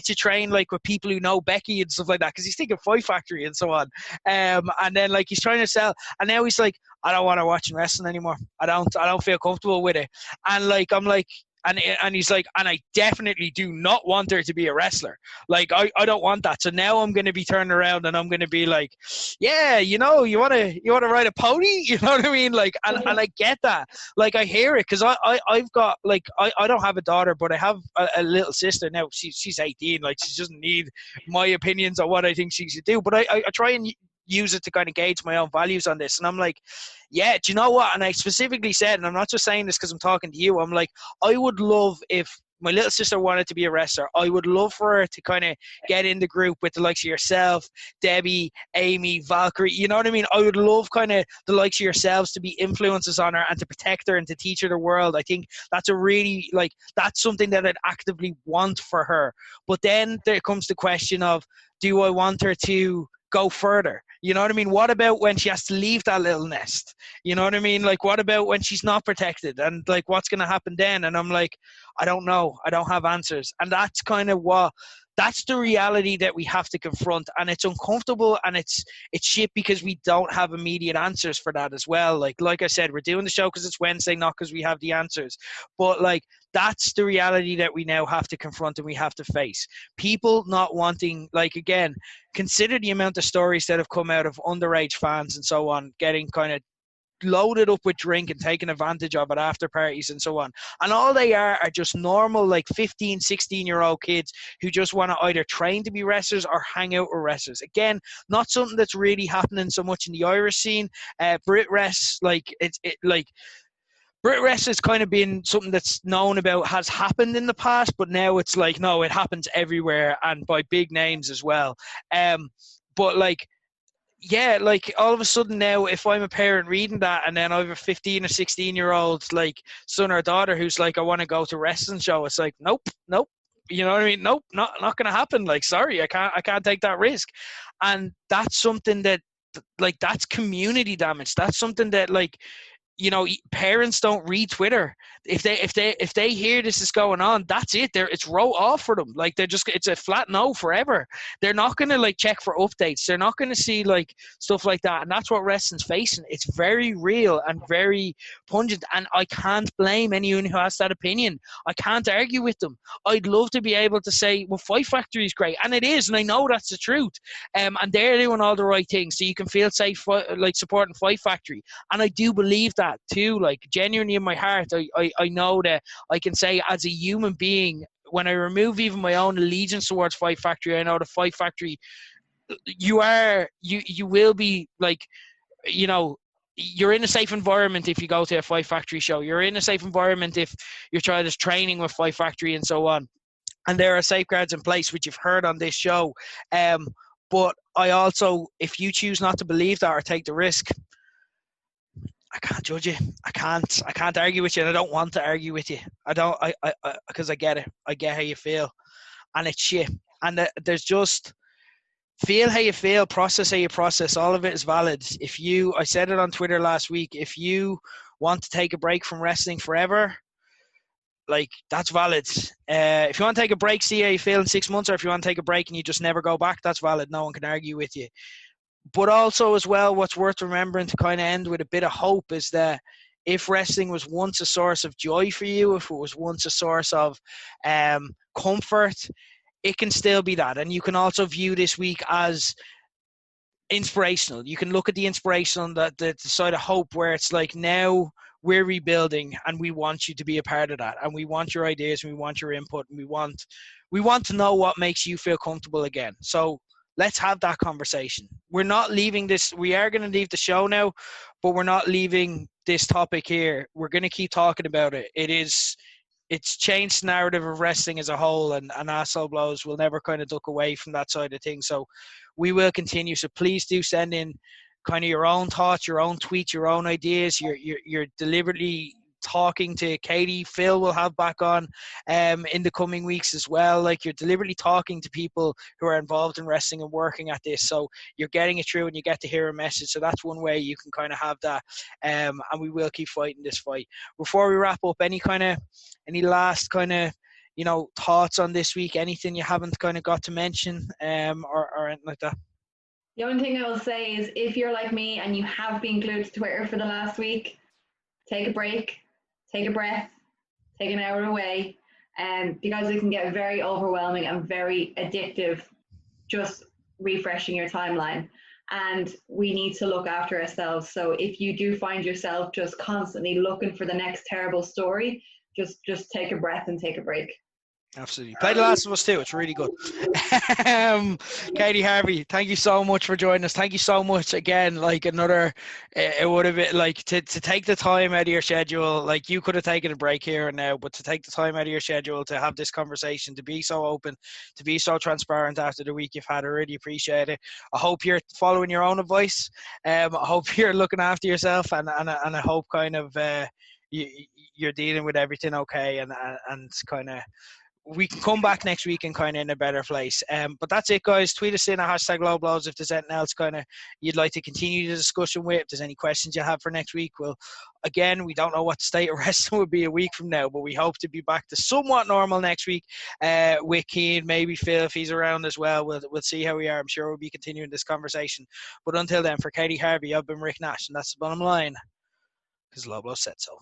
you trained, like, with people who know Becky and stuff like that. Because he's thinking Fight Factory and so on. And then, like, he's trying to sell. And now he's like, I don't want to watch wrestling anymore. I don't feel comfortable with it. And, like, I'm like, and he's like, and I definitely do not want her to be a wrestler. Like, I don't want that. So now I'm going to be turning around and I'm going to be like, yeah, you know, you want to ride a pony? You know what I mean? Like, and I get that. Like, I hear it, because I've got, like, I don't have a daughter, but I have a little sister now. She's 18. Like, she doesn't need my opinions on what I think she should do. But I try and use it to kind of gauge my own values on this. And I'm like, yeah, do you know what? And I specifically said, and I'm not just saying this because I'm talking to you, I'm like, I would love if my little sister wanted to be a wrestler. I would love for her to kind of get in the group with the likes of yourself, Debbie, Amy, Valkyrie. You know what I mean? I would love kind of the likes of yourselves to be influences on her and to protect her and to teach her the world. I think that's a really, like, that's something that I'd actively want for her. But then there comes the question of, do I want her to go further? You know what I mean? What about when she has to leave that little nest? You know what I mean? Like, what about when she's not protected? And, like, what's going to happen then? And I'm like, I don't know. I don't have answers. And that's kind of that's the reality that we have to confront. And it's uncomfortable and it's shit because we don't have immediate answers for that as well. Like I said, we're doing the show because it's Wednesday, not because we have the answers. But, like, that's the reality that we now have to confront and we have to face. People not wanting, like, again, consider the amount of stories that have come out of underage fans and so on getting kind of loaded up with drink and taken advantage of at after parties and so on. And all they are just normal, like, 15, 16-year-old kids who just want to either train to be wrestlers or hang out with wrestlers. Again, not something that's really happening so much in the Irish scene. Brit Rest, like, Brit Rest has kind of been something that's known about, has happened in the past, but now it's like, no, it happens everywhere and by big names as well. But, like, yeah, like, all of a sudden now, if I'm a parent reading that and then I have a 15 or 16-year-old, like, son or daughter who's like, I want to go to a wrestling show, it's like, nope. You know what I mean? Nope, not going to happen. Like, sorry, I can't take that risk. And that's something that, like, that's community damage. That's something that, like, you know, parents don't read Twitter. If they hear this is going on, that's it. It's wrote off for them. Like, it's a flat no forever. They're not going to, like, check for updates. They're not going to see, like, stuff like that. And that's what wrestling's facing. It's very real and very pungent. And I can't blame anyone who has that opinion. I can't argue with them. I'd love to be able to say, well, Fight Factory is great. And it is. And I know that's the truth. And they're doing all the right things. So you can feel safe, like, supporting Fight Factory. And I do believe that too. Like, genuinely in my heart, I know that I can say, as a human being, when I remove even my own allegiance towards Fight Factory, I know the Fight Factory, you will be, like, you know, you're in a safe environment if you go to a Fight Factory show. You're in a safe environment if your child is training with Fight Factory and so on. And there are safeguards in place, which you've heard on this show. But I also, if you choose not to believe that or take the risk, I can't judge you. I can't argue with you, and I don't want to argue with you. I don't, because I get it. I get how you feel, and it's shit. And there's just feel how you feel, process how you process. All of it is valid. I said it on Twitter last week. If you want to take a break from wrestling forever, like, that's valid. If you want to take a break, see how you feel in 6 months, or if you want to take a break and you just never go back, that's valid. No one can argue with you. But also, as well, what's worth remembering to kind of end with a bit of hope is that if wrestling was once a source of joy for you, if it was once a source of comfort, it can still be that. And you can also view this week as inspirational. You can look at the inspiration on the side of hope, where it's like, now we're rebuilding and we want you to be a part of that, and we want your ideas and we want your input, and we want to know what makes you feel comfortable again. So let's have that conversation. We're not leaving this. We are going to leave the show now, but we're not leaving this topic here. We're going to keep talking about it. It's changed the narrative of wrestling as a whole, and Asshole Blows will never kind of duck away from that side of things. So we will continue. So please do send in kind of your own thoughts, your own tweets, your own ideas. You're deliberately talking to Katey. Phil will have back on in the coming weeks as well. Like, you're deliberately talking to people who are involved in wrestling and working at this, so you're getting it through and you get to hear a message. So that's one way you can kind of have that, and we will keep fighting this fight. Before we wrap up, any last kind of thoughts on this week? Anything you haven't kind of got to mention, or anything like that? The only thing I will say is, if you're like me and you have been glued to Twitter for the last week, take a break, take a breath, take an hour away, because it can get very overwhelming and very addictive, just refreshing your timeline. And we need to look after ourselves. So if you do find yourself just constantly looking for the next terrible story, just take a breath and take a break. Absolutely. Play The Last of Us 2. It's really good. Katey Harvey, thank you so much for joining us. Thank you so much again. Like, it would have been like to take the time out of your schedule. Like, you could have taken a break here and now, but to take the time out of your schedule to have this conversation, to be so open, to be so transparent after the week you've had, I really appreciate it. I hope you're following your own advice. I hope you're looking after yourself, and I hope kind of you're dealing with everything okay, and kind of we can come back next week and kind of in a better place. But that's it, guys. Tweet us in at #LowBlows if there's anything else kind of you'd like to continue the discussion with. If there's any questions you have for next week, well, again, we don't know what the state of wrestling will be a week from now, but we hope to be back to somewhat normal next week with Keane, maybe Phil if he's around as well. We'll see how we are. I'm sure we'll be continuing this conversation. But until then, for Katey Harvey, I've been Rick Nash, and that's the bottom line, because Low Blow said so.